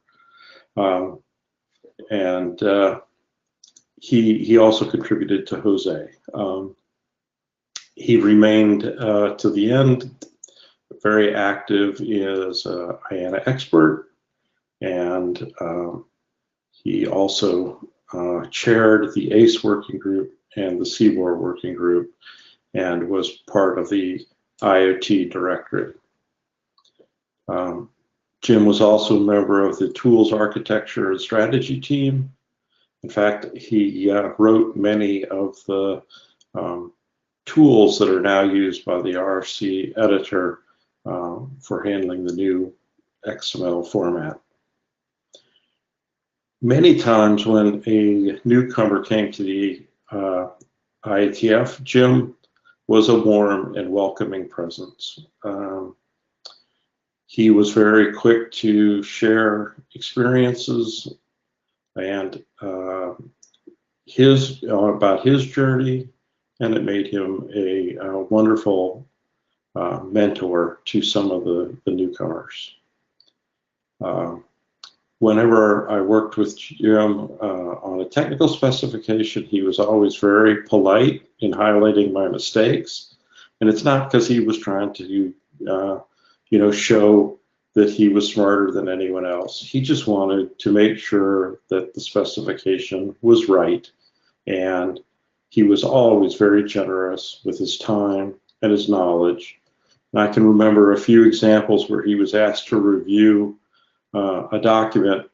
And he also contributed to Jose. He remained to the end very active as an IANA expert, and he also chaired the ACE working group and the CBOR working group, and was part of the IoT directorate. Jim was also a member of the tools architecture and strategy team. In fact, he wrote many of the tools that are now used by the RFC editor for handling the new XML format. Many times when a newcomer came to the IETF, Jim was a warm and welcoming presence. He was very quick to share experiences and about his journey, and it made him a wonderful mentor to some of the newcomers. Whenever I worked with Jim on a technical specification, he was always very polite in highlighting my mistakes, and it's not because he was trying to show that he was smarter than anyone else. He just wanted to make sure that the specification was right, and he was always very generous with his time and his knowledge. And I can remember a few examples where he was asked to review a document,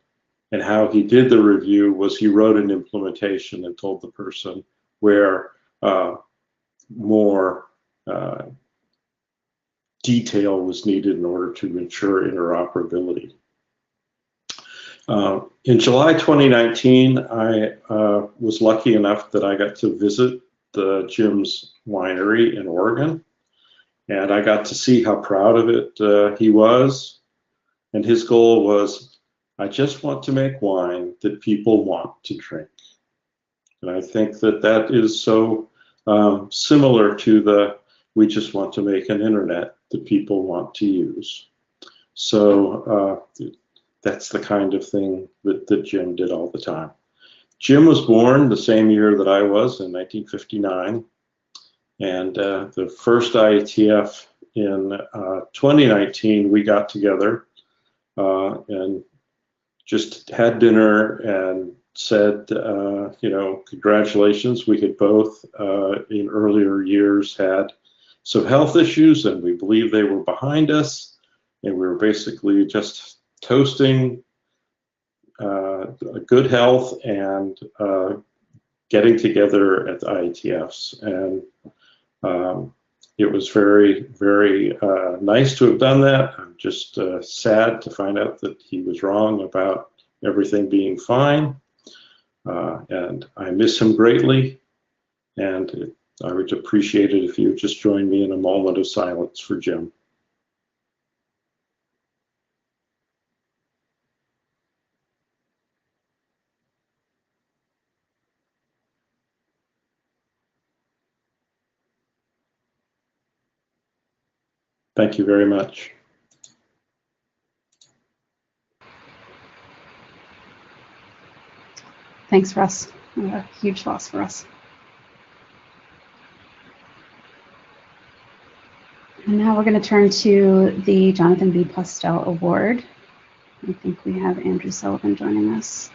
and how he did the review was he wrote an implementation and told the person where more detail was needed in order to ensure interoperability. In July 2019, I was lucky enough that I got to visit the Jim's winery in Oregon, and I got to see how proud of it he was. And his goal was, I just want to make wine that people want to drink. And I think that that is so similar to the, we just want to make an internet that people want to use. So that's the kind of thing that Jim did all the time. Jim was born the same year that I was, in 1959. And the first IETF in 2019, we got together and just had dinner and said, you know, congratulations. We had both in earlier years had some health issues, and we believe they were behind us. And we were basically just toasting good health and getting together at the IETFs. And it was very, very nice to have done that. I'm just sad to find out that he was wrong about everything being fine. And I miss him greatly. And I would appreciate it if you would just join me in a moment of silence for Jim. Thank you very much. Thanks, Russ. A huge loss for us. And now we're going to turn to the Jonathan B. Postel Award. I think we have Andrew Sullivan joining us.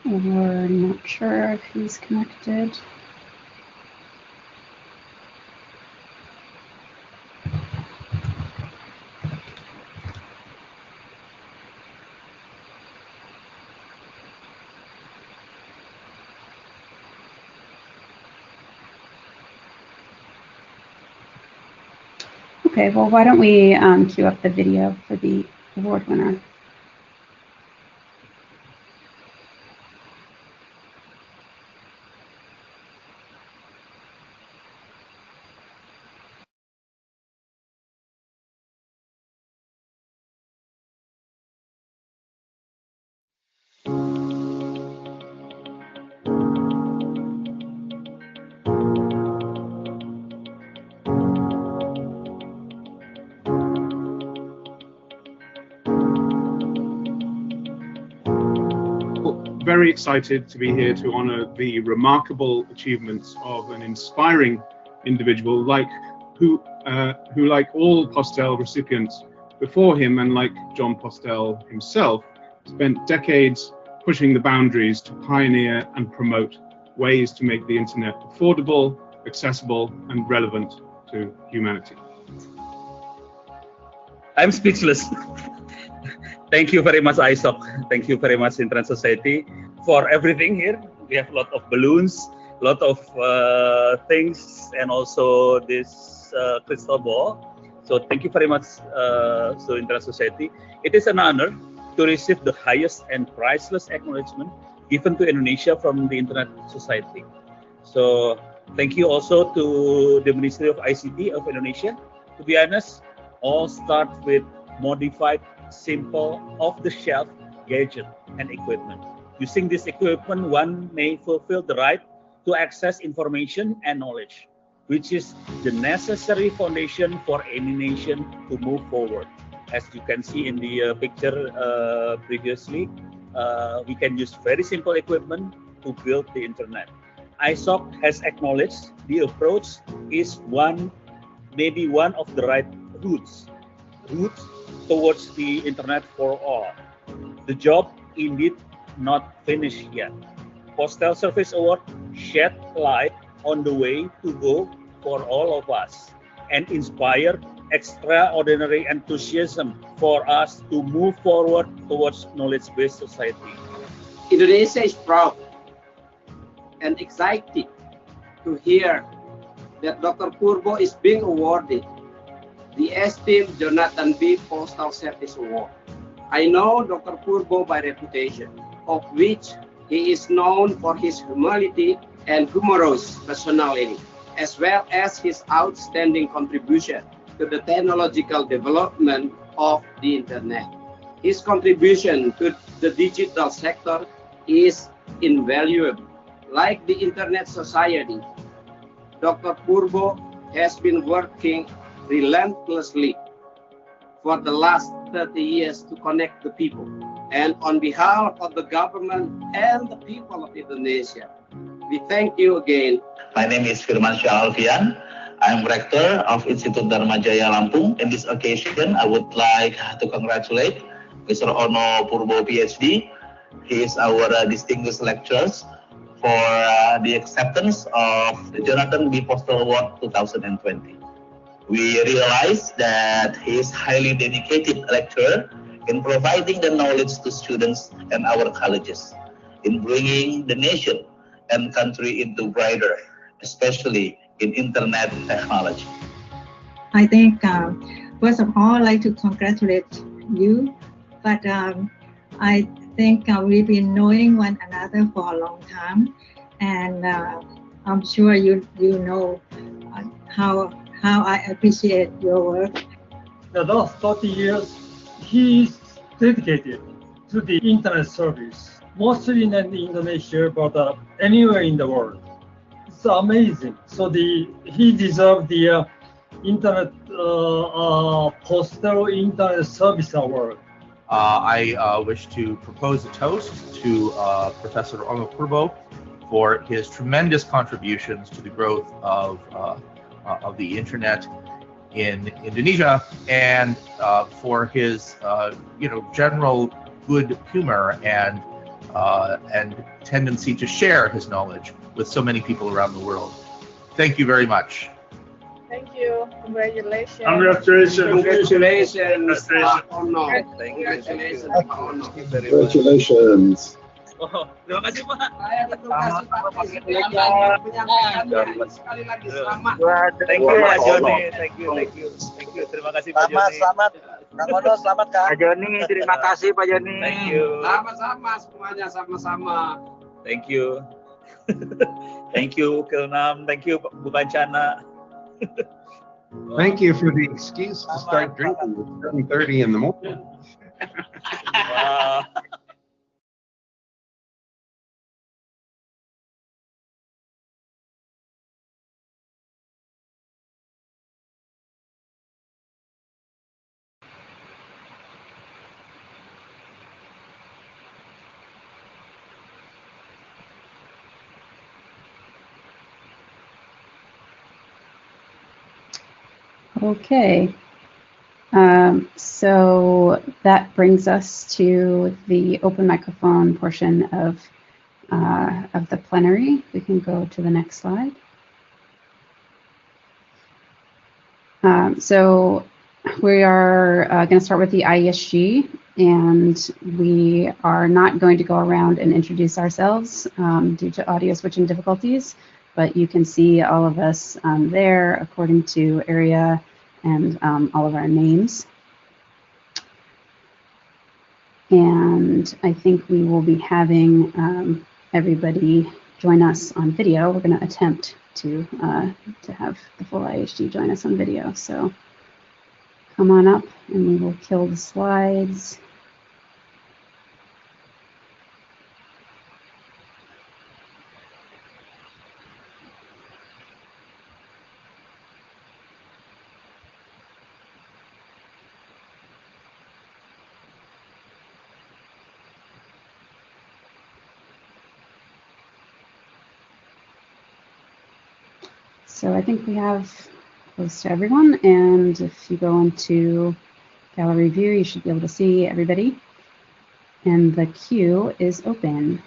We're not sure if he's connected. Okay, well, why don't we queue up the video for the award winner? Very excited to be here to honor the remarkable achievements of an inspiring individual who like all Postel recipients before him, and like John Postel himself, spent decades pushing the boundaries to pioneer and promote ways to make the internet affordable, accessible, and relevant to humanity. I'm speechless. Thank you very much, Isaac. Thank you very much, Internet Society, for everything here. We have a lot of balloons, a lot of things, and also this crystal ball. So thank you very much, so Internet Society. It is an honor to receive the highest and priceless acknowledgement given to Indonesia from the Internet Society. So thank you also to the Ministry of ICT of Indonesia. To be honest, all start with modified, simple, off-the-shelf gadget and equipment. Using this equipment, one may fulfill the right to access information and knowledge, which is the necessary foundation for any nation to move forward. As you can see in the picture previously, we can use very simple equipment to build the internet. ISOC has acknowledged the approach is maybe one of the right routes route towards the internet for all. The job indeed not finished yet. Postal Service Award shed light on the way to go for all of us and inspire extraordinary enthusiasm for us to move forward towards knowledge-based society. Indonesia is proud and excited to hear that Dr. Purbo is being awarded the esteemed Jonathan B. Postal Service Award. I know Dr. Purbo by reputation, of which he is known for his humility and humorous personality, as well as his outstanding contribution to the technological development of the internet. His contribution to the digital sector is invaluable. Like the Internet Society, Dr. Purbo has been working relentlessly for the last 30 years to connect the people. And on behalf of the government and the people of Indonesia, we thank you again. My name is Firman Syah Alfian. I'm Rector of Institut Dharma Jaya Lampung. In this occasion, I would like to congratulate Mr. Ono Purbo, PhD. He is our distinguished lecturer for the acceptance of the Jonathan B. Postal Award 2020. We realize that he is highly dedicated lecturer in providing the knowledge to students and our colleges, in bringing the nation and country into brighter, especially in internet technology. I think, first of all, I'd like to congratulate you, but I think we've been knowing one another for a long time, and I'm sure you know how I appreciate your work. The last 30 years, he's dedicated to the internet service, mostly in Indonesia, but anywhere in the world. It's amazing. So he deserved the Internet Postal Internet Service Award. I wish to propose a toast to Professor Ono Purbo for his tremendous contributions to the growth of the internet in Indonesia, and for his general good humor and tendency to share his knowledge with so many people around the world. Thank you very much. Thank you. Congratulations. Congratulations. Congratulations. Ono. Congratulations. Congratulations. Oh, terima kasih Pak. Sekali lagi selamat. Thank you Pak Joni. Thank you. Terima kasih Pak Joni. Selamat. Kang Ono, selamat Kang. Pak Joni, terima kasih Pak Joni. Thank you. Sama-sama semuanya, sama-sama. Thank you. Thank you Kilnam. Thank you Bu Kancana. Thank you for the excuse to start drinking at 7:30 in the morning. Wow. Okay, so that brings us to the open microphone portion of the plenary. We can go to the next slide. So we are going to start with the IESG, and we are not going to go around and introduce ourselves due to audio switching difficulties, but you can see all of us there according to area and all of our names. And I think we will be having everybody join us on video. We're going to attempt to have the full IHG join us on video. So come on up and we will kill the slides. So I think we have close to everyone, and if you go into Gallery view, you should be able to see everybody. And the queue is open.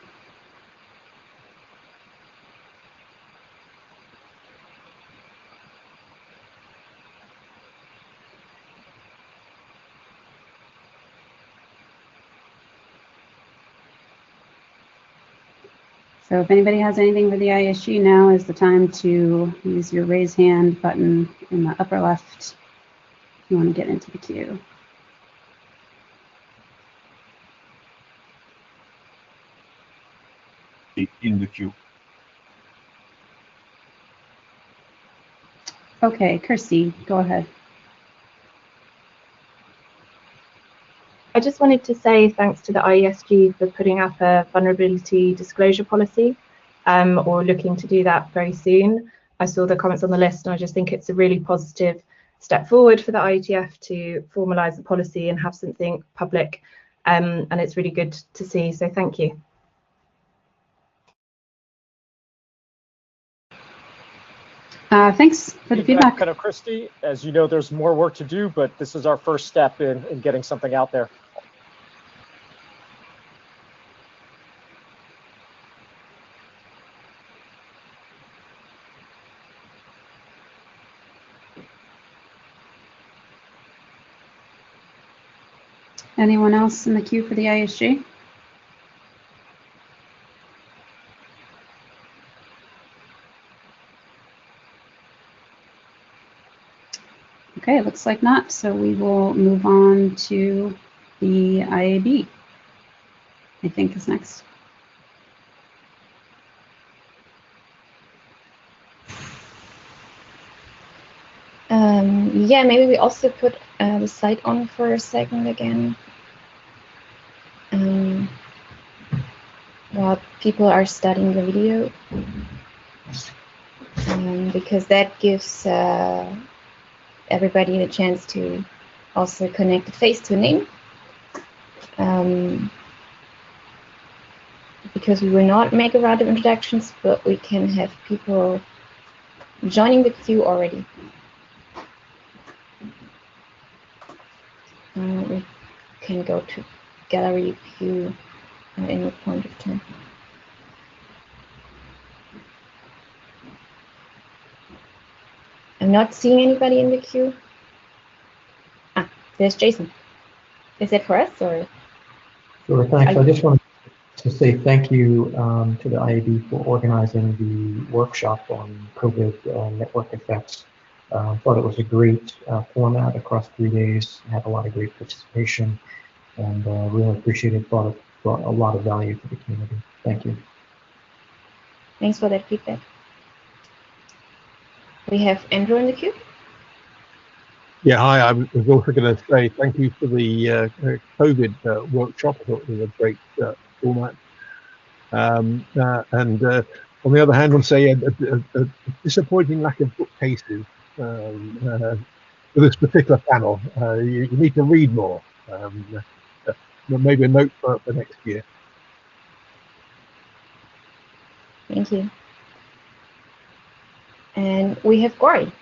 So if anybody has anything for the ISG, now is the time to use your raise hand button in the upper left if you want to get into the queue. In the queue. Okay, Kirsty, go ahead. I just wanted to say thanks to the IESG for putting up a vulnerability disclosure policy, or looking to do that very soon. I saw the comments on the list and I just think it's a really positive step forward for the IETF to formalise the policy and have something public, and it's really good to see, so thank you. Thanks for the feedback. Kind of Christy, as you know, there's more work to do, but this is our first step in getting something out there. Anyone else in the queue for the ISG? Okay, it looks like not, so we will move on to the IAB, I think is next. Yeah, maybe we also put the site on for a second again. While people are studying the video, because that gives everybody the chance to also connect a face to a name. Because we will not make a round of introductions, but we can have people joining the queue already. We can go to gallery view at any point of time. I'm not seeing anybody in the queue. Ah, there's Jason. Is it for us or? Sure, thanks. I just wanted to say thank you to the IAB for organizing the workshop on COVID network effects. Thought it was a great format across 3 days. Had a lot of great participation, and really appreciated. Thought it brought a lot of value to the community. Thank you. Thanks for that feedback. We have Andrew in the queue. Yeah, hi. I was also going to say thank you for the COVID workshop. I thought it was a great format. And on the other hand, I'll say a disappointing lack of bookcases for this particular panel. You need to read more. Maybe a note for next year. Thank you. And we have Corey.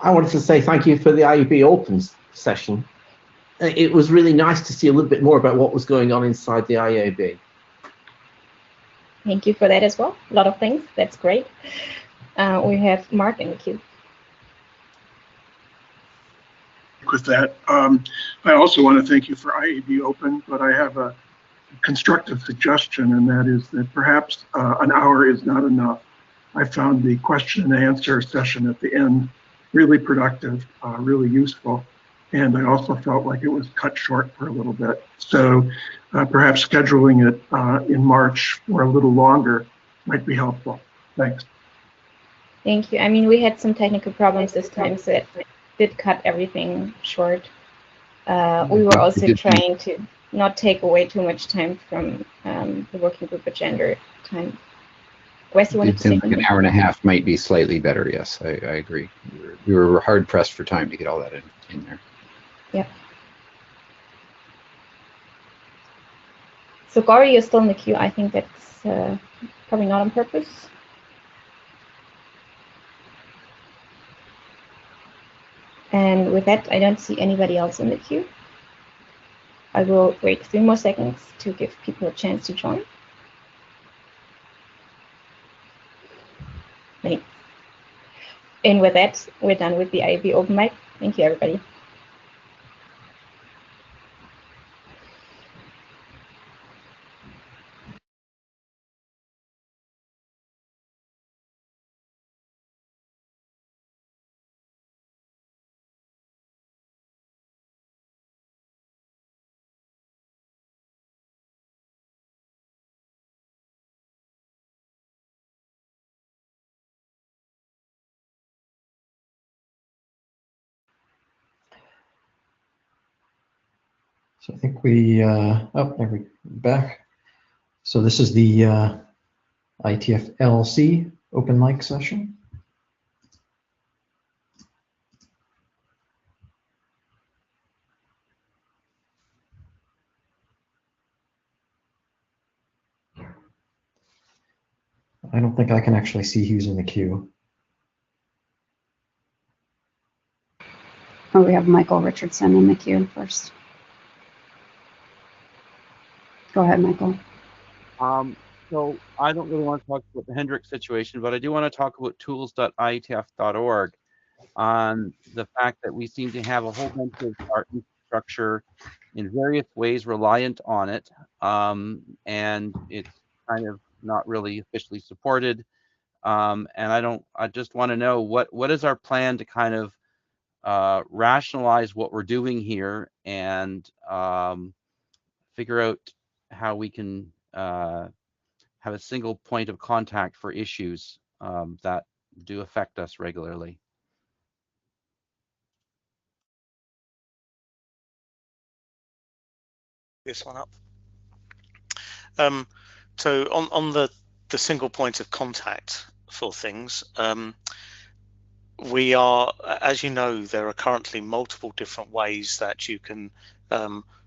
I wanted to say thank you for the IAB Open session. It was really nice to see a little bit more about what was going on inside the IAB. Thank you for that as well. A lot of things. That's great. We have Mark in the queue. With that, I also want to thank you for IAB Open, but I have a constructive suggestion, and that is that perhaps an hour is not enough. I found the question and answer session at the end really productive, really useful, and I also felt like it was cut short for a little bit. So perhaps scheduling it in March or a little longer might be helpful. Thanks. Thank you. I mean, we had some technical problems this time, so it did cut everything short. We were also trying to not take away too much time from the working group agenda time. Wes, you wanted to say something? An hour and a half might be slightly better, yes, I agree. We were hard pressed for time to get all that in there. Yep. So Gary, you're still in the queue. I think that's probably not on purpose. And with that, I don't see anybody else in the queue. I will wait 3 more seconds to give people a chance to join. Thanks. And with that, we're done with the IAB open mic. Thank you, everybody. So I think we, oh, there we back. So this is the IETF LLC open mic session. I don't think I can actually see who's in the queue. Oh, we have Michael Richardson in the queue first. Go ahead, Michael. So I don't really want to talk about the Hendrix situation, but I do want to talk about tools.ietf.org on the fact that we seem to have a whole bunch of our infrastructure in various ways reliant on it, and it's kind of not really officially supported. And I just want to know what is our plan to kind of rationalize what we're doing here and figure out how we can have a single point of contact for issues that do affect us regularly. This one up. So on the single point of contact for things, we are, as you know, there are currently multiple different ways that you can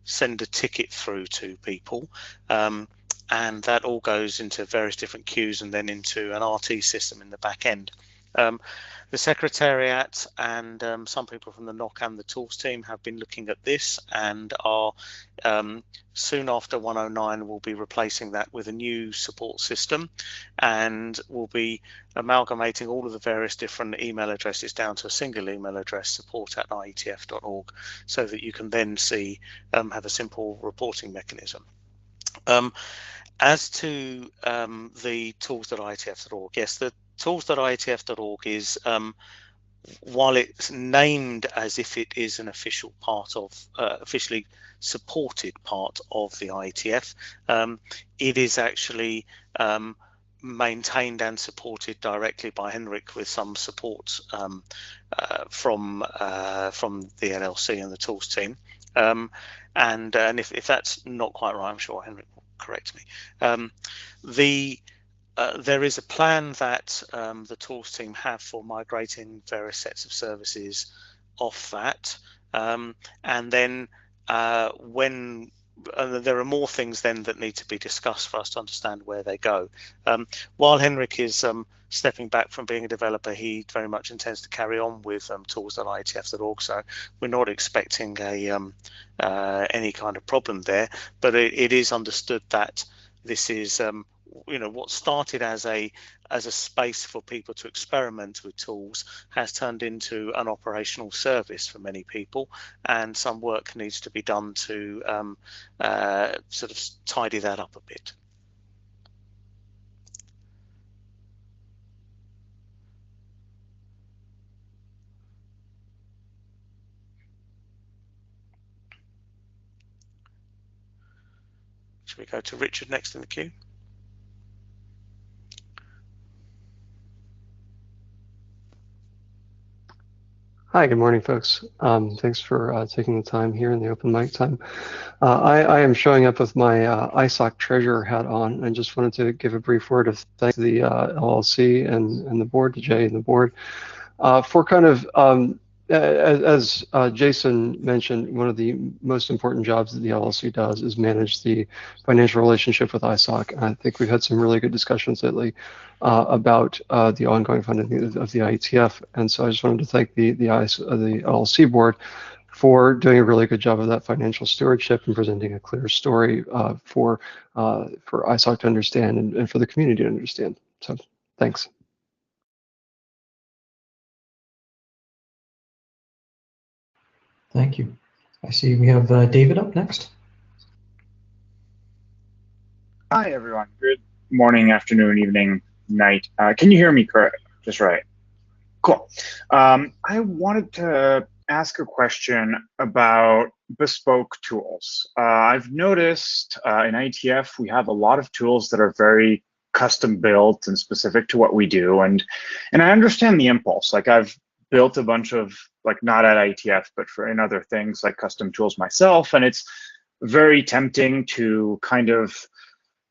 send a ticket through to people, and that all goes into various different queues and then into an RT system in the back end. The Secretariat and some people from the NOC and the tools team have been looking at this and are soon after 109 will be replacing that with a new support system, and will be amalgamating all of the various different email addresses down to a single email address, support@ietf.org, so that you can then see have a simple reporting mechanism. As to the tools.ietf.org, yes, the tools.ietf.org is, while it's named as if it is an official part of, officially supported part of the IETF, it is actually maintained and supported directly by Henrik with some support from the NLC and the tools team. And if that's not quite right, I'm sure Henrik will correct me. There is a plan that the tools team have for migrating various sets of services off that, and then when there are more things then that need to be discussed for us to understand where they go. While Henrik is stepping back from being a developer, he very much intends to carry on with tools.ietf.org, so we're not expecting any kind of problem there, but it is understood that this is what started as a space for people to experiment with tools has turned into an operational service for many people, and some work needs to be done to sort of tidy that up a bit. Should we go to Richard next in the queue? Hi, good morning, folks. Thanks for taking the time here in the open mic time. I am showing up with my ISOC treasurer hat on. I just wanted to give a brief word of thanks to the LLC and the board, to Jay and the board, for kind of as Jason mentioned, one of the most important jobs that the LLC does is manage the financial relationship with ISOC. And I think we've had some really good discussions lately about the ongoing funding of the IETF. And so I just wanted to thank the LLC board for doing a really good job of that financial stewardship and presenting a clear story for ISOC to understand and for the community to understand. So thanks. Thank you. I see we have David up next. Hi, everyone. Good morning, afternoon, evening, night. Can you hear me correct? Just right. Cool. I wanted to ask a question about bespoke tools. I've noticed in IETF, we have a lot of tools that are very custom built and specific to what we do. And I understand the impulse. Like I've built a bunch of, like not at IETF, but in other things like custom tools myself. And it's very tempting to kind of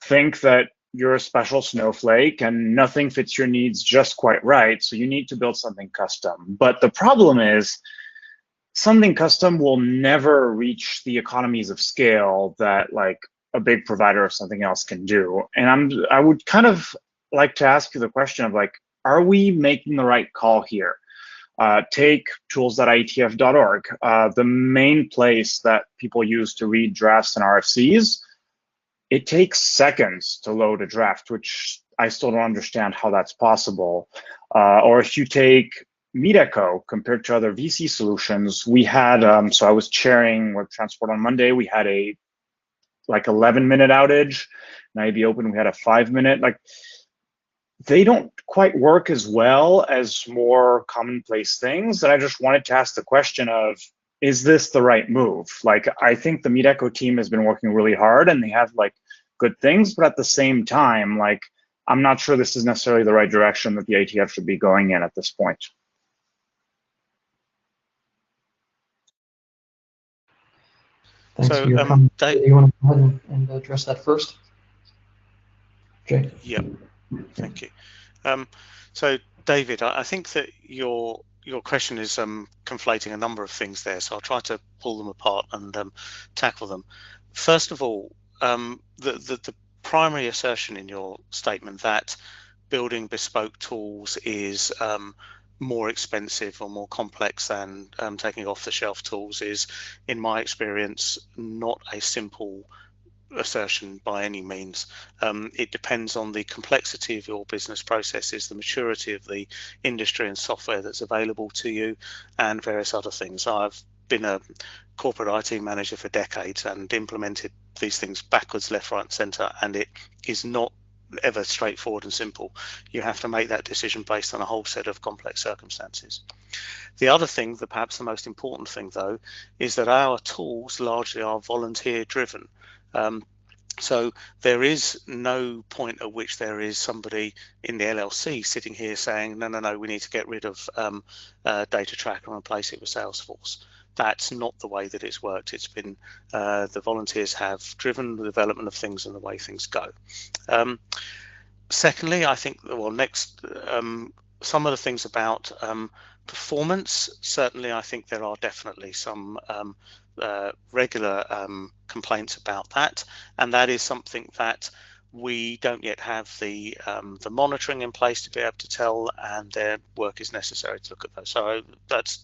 think that you're a special snowflake and nothing fits your needs just quite right. So you need to build something custom. But the problem is something custom will never reach the economies of scale that like a big provider of something else can do. And I would kind of like to ask you the question of like, are we making the right call here? Take tools.ietf.org, the main place that people use to read drafts and RFCs. It takes seconds to load a draft, which I still don't understand how that's possible. Or if you take MeetEcho compared to other VC solutions, we had, so I was chairing Web Transport on Monday, we had a like 11-minute outage. In IAB Open, we had a 5-minute, like they don't quite work as well as more commonplace things. And I just wanted to ask the question of, is this the right move? Like, I think the MeetEcho team has been working really hard and they have like good things, but at the same time, like, I'm not sure this is necessarily the right direction that the IETF should be going in at this point. Thanks for your comment. You want to go ahead and address that first? Jay? Yep, thank you. So David, I think that your question is conflating a number of things there, so I'll try to pull them apart and tackle them. First of all, the primary assertion in your statement that building bespoke tools is more expensive or more complex than taking off-the-shelf tools is, in my experience, not a simple assertion by any means. It depends on the complexity of your business processes, the maturity of the industry and software that's available to you, and various other things. I've been a corporate IT manager for decades and implemented these things backwards, left, right, and center, and it is not ever straightforward and simple. You have to make that decision based on a whole set of complex circumstances. The other thing, perhaps the most important thing though, is that our tools largely are volunteer driven. So there is no point at which there is somebody in the LLC sitting here saying, no, we need to get rid of Data Tracker and replace it with Salesforce. That's not the way that it's worked. It's been the volunteers have driven the development of things and the way things go. Secondly, I think, well, next, some of the things about performance, certainly I think there are definitely some regular complaints about that, and that is something that we don't yet have the monitoring in place to be able to tell, and their work is necessary to look at those. So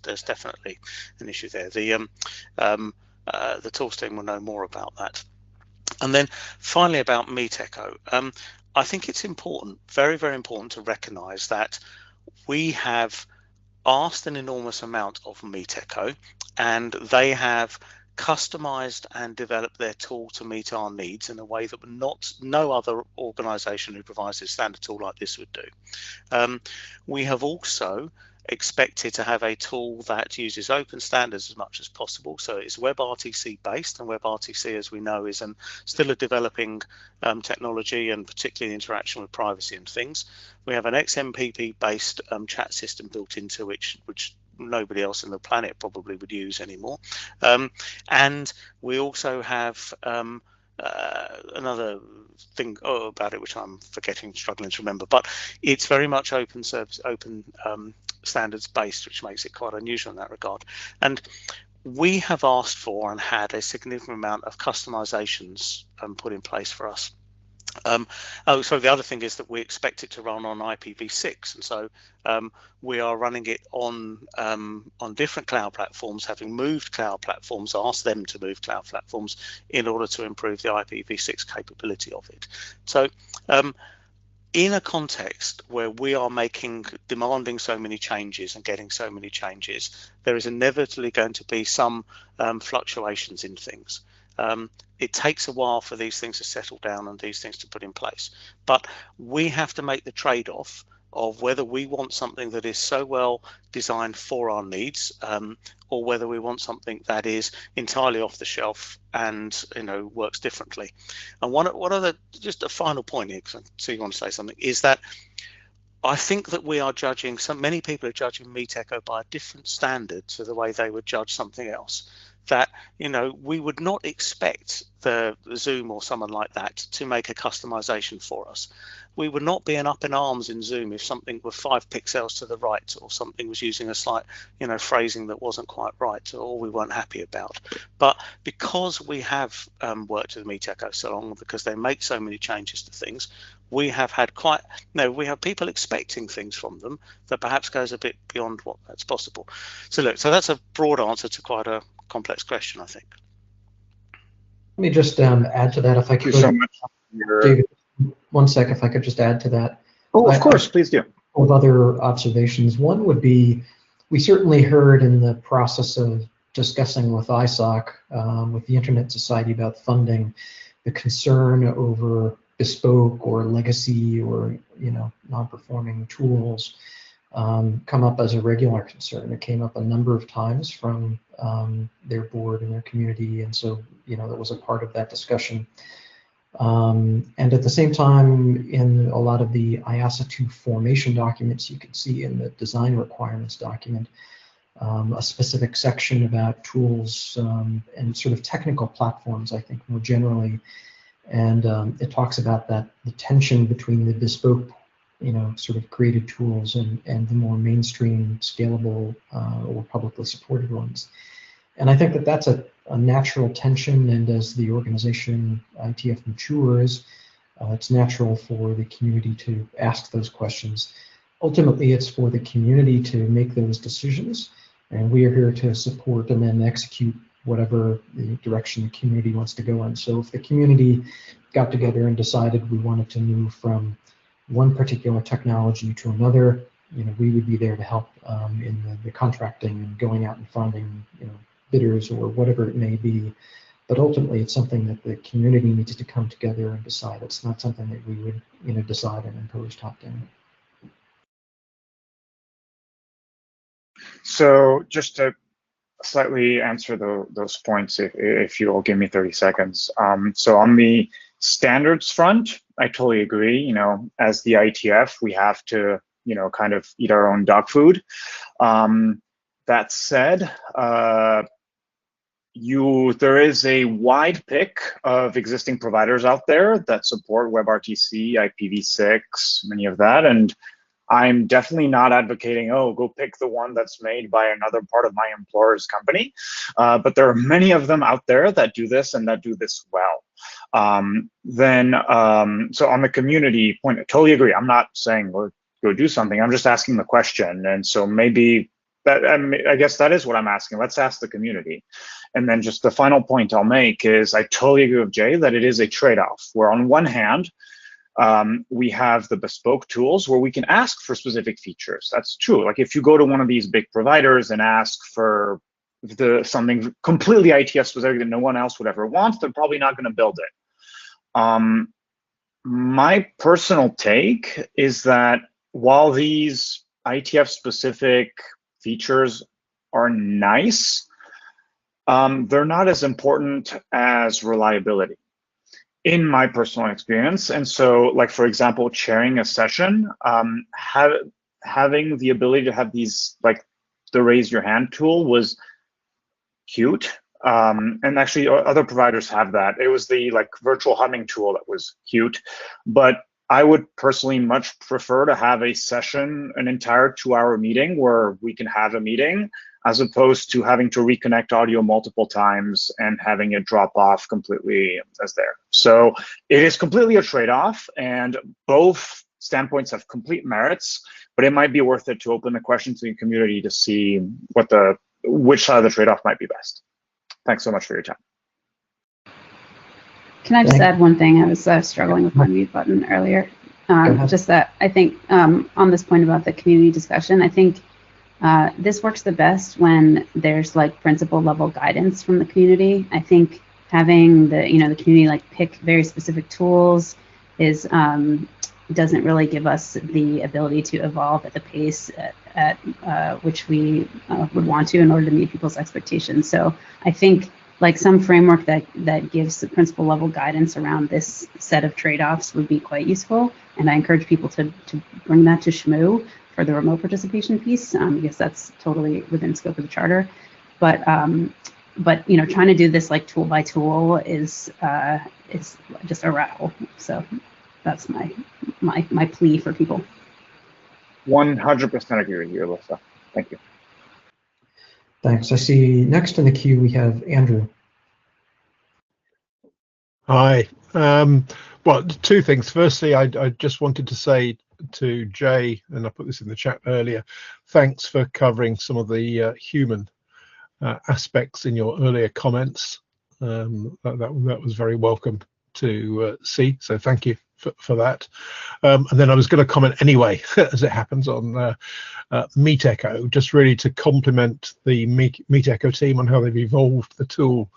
there's definitely an issue there. The tools team will know more about that. And then finally about MeetEcho, I think it's important, very, very important to recognize that we have asked an enormous amount of MeetEcho, and they have customized and developed their tool to meet our needs in a way that no other organization who provides a standard tool like this would do. We have also expected to have a tool that uses open standards as much as possible. So it's Webrtc based, and Webrtc, as we know, is still a developing technology, and particularly the interaction with privacy and things. We have an XMPP based chat system built into which nobody else on the planet probably would use anymore. And we also have another thing about it which I'm struggling to remember, but it's very much open service, open standards based, which makes it quite unusual in that regard. And we have asked for and had a significant amount of customizations put in place for us. So the other thing is that we expect it to run on IPv6, and so we are running it on different cloud platforms, having moved cloud platforms, asked them to move cloud platforms in order to improve the IPv6 capability of it. So in a context where we are demanding so many changes and getting so many changes, there is inevitably going to be some fluctuations in things. It takes a while for these things to settle down and these things to put in place, but we have to make the trade-off of whether we want something that is so well designed for our needs, or whether we want something that is entirely off the shelf and works differently. And one of the, just a final point here, because I see you want to say something, is that I think that we are judging, many people are judging Meet Echo by a different standard to the way they would judge something else. That we would not expect the Zoom or someone like that to make a customization for us. We would not be up in arms in Zoom if something were 5 pixels to the right, or something was using a slight phrasing that wasn't quite right, or we weren't happy about. But because we have worked with Meet Echo so long, because they make so many changes to things, we have had we have people expecting things from them that perhaps goes a bit beyond what that's possible. So look, so that's a broad answer to quite a complex question, I think. Let me just add to that, if I could. Thank you so much. David, one sec, if I could just add to that. Oh, of course, please do. With other observations, one would be, we certainly heard in the process of discussing with ISOC, with the Internet Society about funding, the concern over bespoke or legacy or non-performing tools come up as a regular concern. It came up a number of times from their board and their community, and so that was a part of that discussion. And at the same time, in a lot of the IASA 2 formation documents, you can see in the design requirements document a specific section about tools and sort of technical platforms, I think, more generally. And it talks about the tension between the bespoke sort of created tools and the more mainstream, scalable, or publicly supported ones. And I think that that's a natural tension, and as the organization IETF matures, it's natural for the community to ask those questions. Ultimately, it's for the community to make those decisions, and we are here to support and then execute whatever the direction the community wants to go in. So if the community got together and decided we wanted to move from one particular technology to another, we would be there to help in the contracting and going out and finding, bidders or whatever it may be. But ultimately, it's something that the community needs to come together and decide. It's not something that we would, decide and impose top down. So just to slightly answer those points, if you'll give me 30 seconds. So on the standards front, I totally agree. As the IETF, we have to, kind of eat our own dog food. That said, there is a wide pick of existing providers out there that support Webrtc, IPv6, many of that, and I'm definitely not advocating, go pick the one that's made by another part of my employer's company. But there are many of them out there that do this and that do this well. So on the community point, I totally agree. I'm not saying go do something. I'm just asking the question. And so maybe I guess that is what I'm asking. Let's ask the community. And then just the final point I'll make is I totally agree with Jay that it is a trade-off, where on one hand, we have the bespoke tools where we can ask for specific features. That's true. Like if you go to one of these big providers and ask for something completely IETF specific that no one else would ever want, they're probably not going to build it. My personal take is that while these IETF specific features are nice, they're not as important as reliability, in my personal experience. And so, like, for example, chairing a session, having the ability to have these, like the raise your hand tool was cute. And actually other providers have that. It was the like virtual humming tool that was cute, but I would personally much prefer to have a session, an entire 2-hour meeting where we can have a meeting, as opposed to having to reconnect audio multiple times and having it drop off completely as there. So it is completely a trade-off, and both standpoints have complete merits, but it might be worth it to open the question to the community to see which side of the trade-off might be best. Thanks so much for your time. Can I just add one thing? I was struggling with my mute button earlier. Just that I think on this point about the community discussion, I think this works the best when there's like principal level guidance from the community. I think having the the community like pick very specific tools is doesn't really give us the ability to evolve at the pace at which we would want to in order to meet people's expectations. So I think like some framework that gives the principal level guidance around this set of trade-offs would be quite useful. And I encourage people to bring that to SHMU for the remote participation piece, because that's totally within scope of the charter. But trying to do this like tool by tool is it's just a rattle. So that's my plea for people. 100% agree with you, Alyssa. Thank you. Thanks. I see next in the queue we have Andrew. Hi. Well, two things. Firstly, I just wanted to say to Jay, and I put this in the chat earlier, thanks for covering some of the human aspects in your earlier comments. That was very welcome to see. So thank you for that. And then I was going to comment anyway, as it happens, on Meet Echo, just really to compliment the Meet Echo team on how they've evolved the tool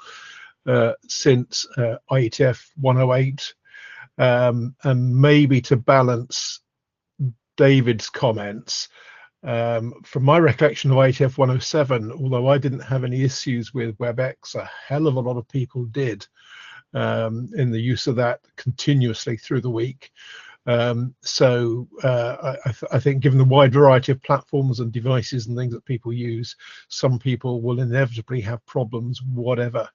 since Ietf 108, and maybe to balance David's comments. From my recollection of Ietf 107, although I didn't have any issues with WebEx, a hell of a lot of people did in the use of that continuously through the week. So I think given the wide variety of platforms and devices and things that people use, some people will inevitably have problems, whatever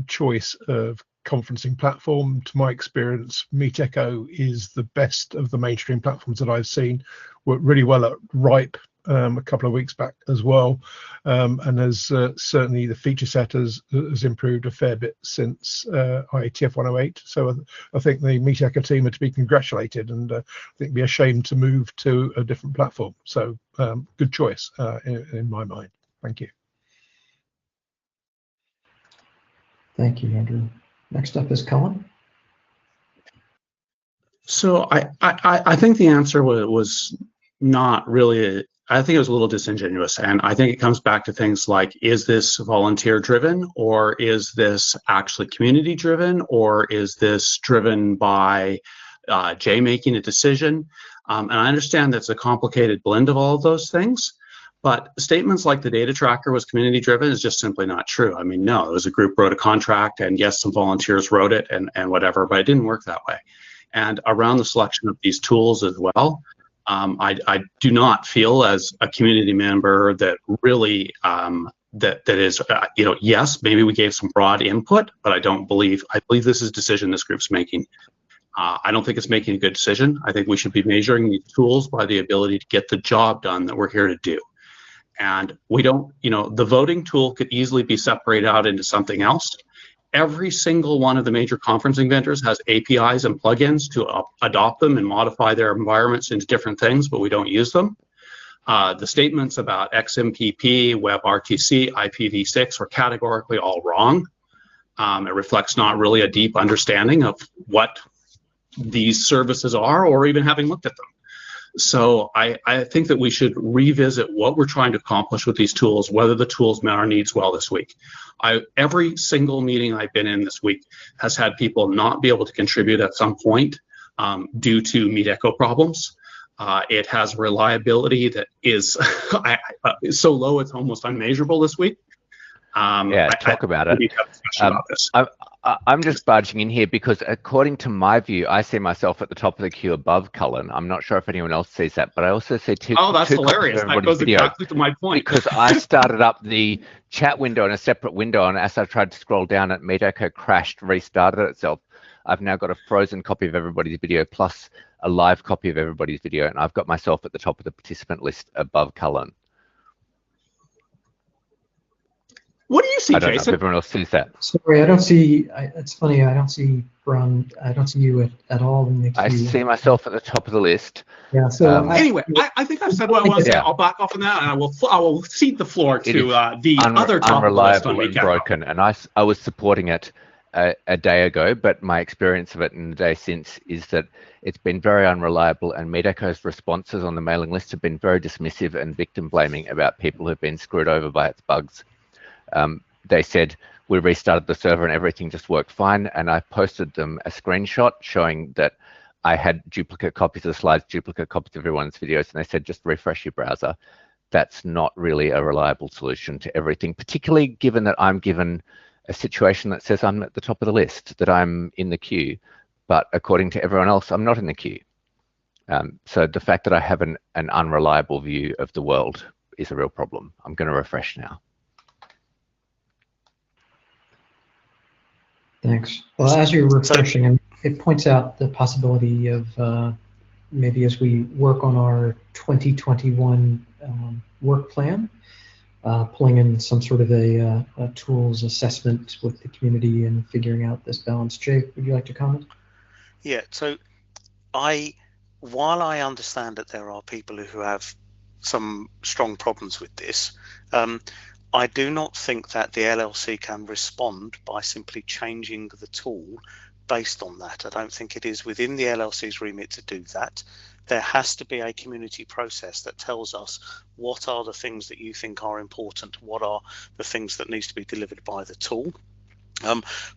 choice of conferencing platform. To my experience, Meet Echo is the best of the mainstream platforms that I've seen. Worked really well at RIPE a couple of weeks back as well, and as certainly the feature set has improved a fair bit since Ietf 108. So I think the Meet Echo team are to be congratulated, and I think it'd be a shame to move to a different platform. So good choice in my mind. Thank you. Thank you, Andrew. Next up is Colin. So I think the answer was not really, I think it was a little disingenuous. And I think it comes back to things like, is this volunteer driven, or is this actually community driven, or is this driven by Jay making a decision? And I understand that's a complicated blend of all of those things. But statements like the data tracker was community driven is just simply not true. I mean, no, it was a group wrote a contract, and yes, some volunteers wrote it and whatever, but it didn't work that way. And around the selection of these tools as well, I do not feel as a community member that really that is, yes, maybe we gave some broad input, but I believe this is a decision this group's making. I don't think it's making a good decision. I think we should be measuring these tools by the ability to get the job done that we're here to do. And we don't, the voting tool could easily be separated out into something else. Every single one of the major conferencing vendors has APIs and plugins to adopt them and modify their environments into different things, but we don't use them. The statements about XMPP, Webrtc, IPv6 are categorically all wrong. It reflects not really a deep understanding of what these services are, or even having looked at them. So I think that we should revisit what we're trying to accomplish with these tools, whether the tools met our needs well this week. Every single meeting I've been in this week has had people not be able to contribute at some point due to Meet Echo problems. It has reliability that is so low it's almost unmeasurable this week. Yeah, talk about it. I'm just barging in here because according to my view, I see myself at the top of the queue above Cullen. I'm not sure if anyone else sees that, but I also see two that's copies hilarious. of That everybody's goes video exactly to my point. because I started up the chat window in a separate window, and as I tried to scroll down, it Meetecho crashed, restarted itself. I've now got a frozen copy of everybody's video plus a live copy of everybody's video, and I've got myself at the top of the participant list above Cullen. What do you see, I don't Jason? know if everyone else sees that. Sorry, I don't see. It's funny. I don't see Ron. I don't see you at all in the queue. I see myself at the top of the list. Yeah. So anyway, I think I've said what I want to say. I'll back off on that, and I will cede the floor to the other top of the list on unreliable and recap. broken, and I was supporting it a day ago, but my experience of it in the day since is that it's been very unreliable, and Meetecho's responses on the mailing list have been very dismissive and victim blaming about people who've been screwed over by its bugs. They said we restarted the server and everything just worked fine, and I posted them a screenshot showing that I had duplicate copies of the slides, duplicate copies of everyone's videos, and they said just refresh your browser. That's not really a reliable solution to everything, particularly given that I'm given a situation that says I'm at the top of the list, that I'm in the queue, but according to everyone else, I'm not in the queue. So the fact that I have an unreliable view of the world is a real problem. I'm going to refresh now. Thanks. Well, as you're refreshing, and it points out the possibility of maybe as we work on our 2021 work plan, pulling in some sort of a tools assessment with the community and figuring out this balance. Jay, would you like to comment? Yeah, so while I understand that there are people who have some strong problems with this, I do not think that the LLC can respond by simply changing the tool based on that. I don't think it is within the LLC's remit to do that. There has to be a community process that tells us what are the things that you think are important, what are the things that needs to be delivered by the tool,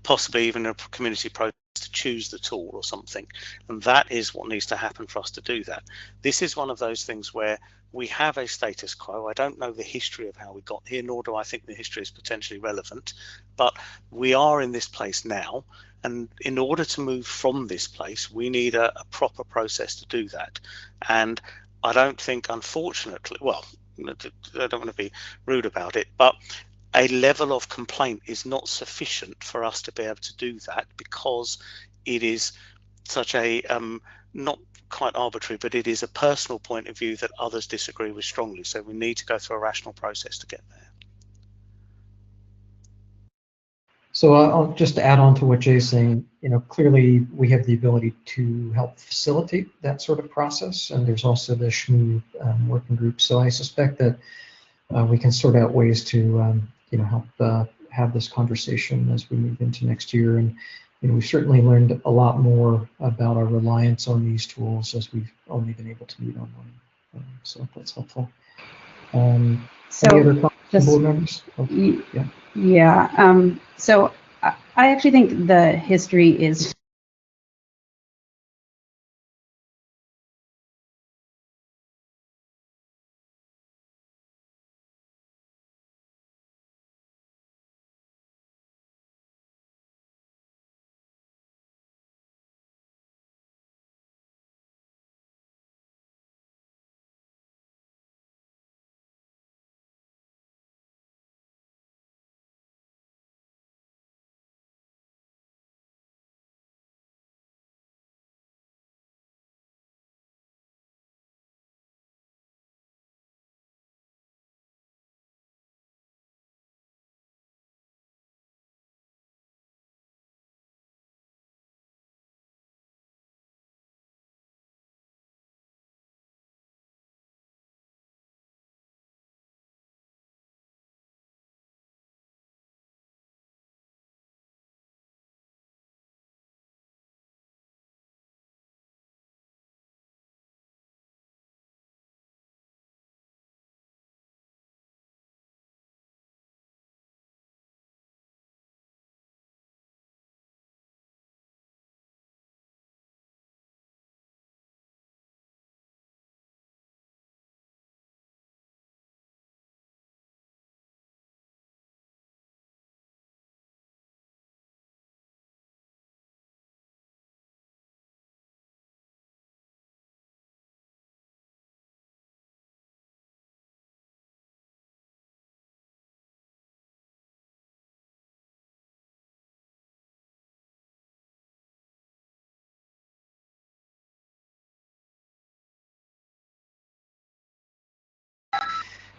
possibly even a community process to choose the tool or something. And that is what needs to happen for us to do that. This is one of those things where we have a status quo. I don't know the history of how we got here, nor do I think the history is potentially relevant, but we are in this place now. And in order to move from this place, we need a proper process to do that. And I don't think, unfortunately, well, I don't want to be rude about it, but a level of complaint is not sufficient for us to be able to do that, because it is such a, not quite arbitrary, but it is a personal point of view that others disagree with strongly. So we need to go through a rational process to get there. So I'll just add on to what Jay's saying. You know, clearly we have the ability to help facilitate that sort of process, and there's also the SHMU working group. So I suspect that we can sort out ways to you know, help have this conversation as we move into next year. And you know, we've certainly learned a lot more about our reliance on these tools as we've only been able to meet online. So that's helpful. Any other comments from board members? Yeah. Yeah. So I actually think the history is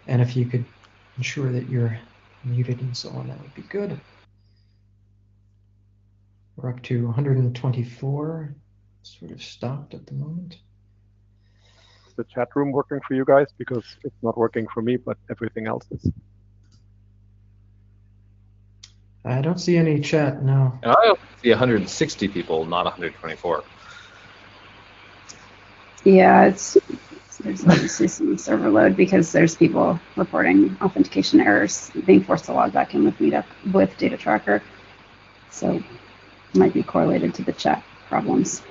And if you could ensure that you're muted and so on, that would be good. We're up to 124, sort of stopped at the moment. Is the chat room working for you guys? Because it's not working for me, but everything else is. I don't see any chat, no. And I see 160 people, not 124. Yeah, there's obviously some server load because there's people reporting authentication errors, being forced to log back in with Meetup with Data Tracker. So it might be correlated to the chat problems.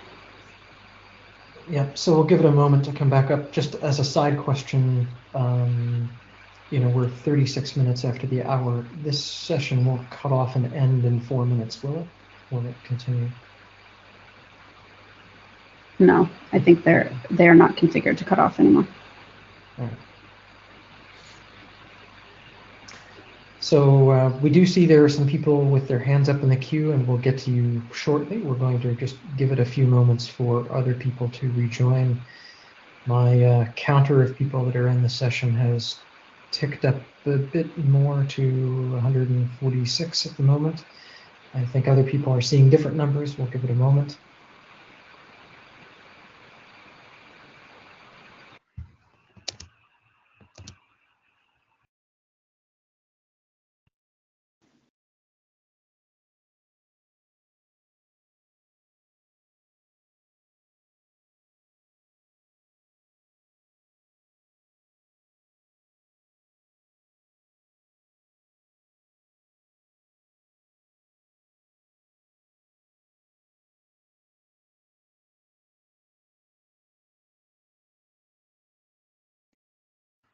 Yeah, so we'll give it a moment to come back up. Just as a side question, you know, we're 36 minutes after the hour. This session will cut off and end in 4 minutes, will it? Will it continue? No, I think they're not configured to cut off anymore. All right. So we do see there are some people with their hands up in the queue, and we'll get to you shortly. We're going to just give it a few moments for other people to rejoin. My counter of people that are in the session has ticked up a bit more to 146 at the moment. I think other people are seeing different numbers. We'll give it a moment.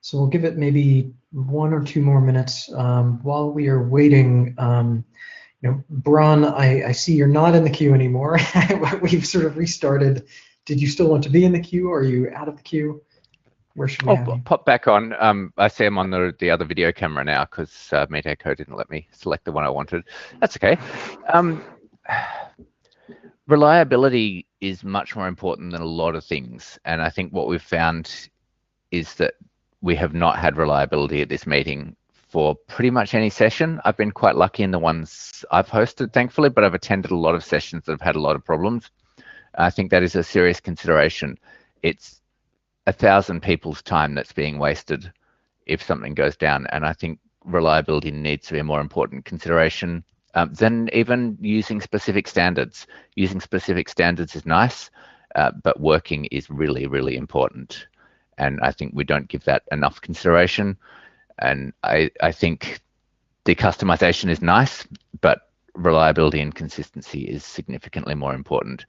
So we'll give it maybe 1 or 2 more minutes. While we are waiting, you know, Bron, I see you're not in the queue anymore. We've sort of restarted. Did you still want to be in the queue, or are you out of the queue? Where should we have you? Pop back on. I see I'm on the other video camera now because MeetEcho didn't let me select the one I wanted. That's okay. Reliability is much more important than a lot of things, and I think what we've found is that we have not had reliability at this meeting for pretty much any session. I've been quite lucky in the ones I've hosted, thankfully, but I've attended a lot of sessions that have had a lot of problems. I think that is a serious consideration. It's 1,000 people's time that's being wasted if something goes down, and I think reliability needs to be a more important consideration than even using specific standards. Using specific standards is nice, but working is really, really important. And I think we don't give that enough consideration. And I think decustomization is nice, but reliability and consistency is significantly more important.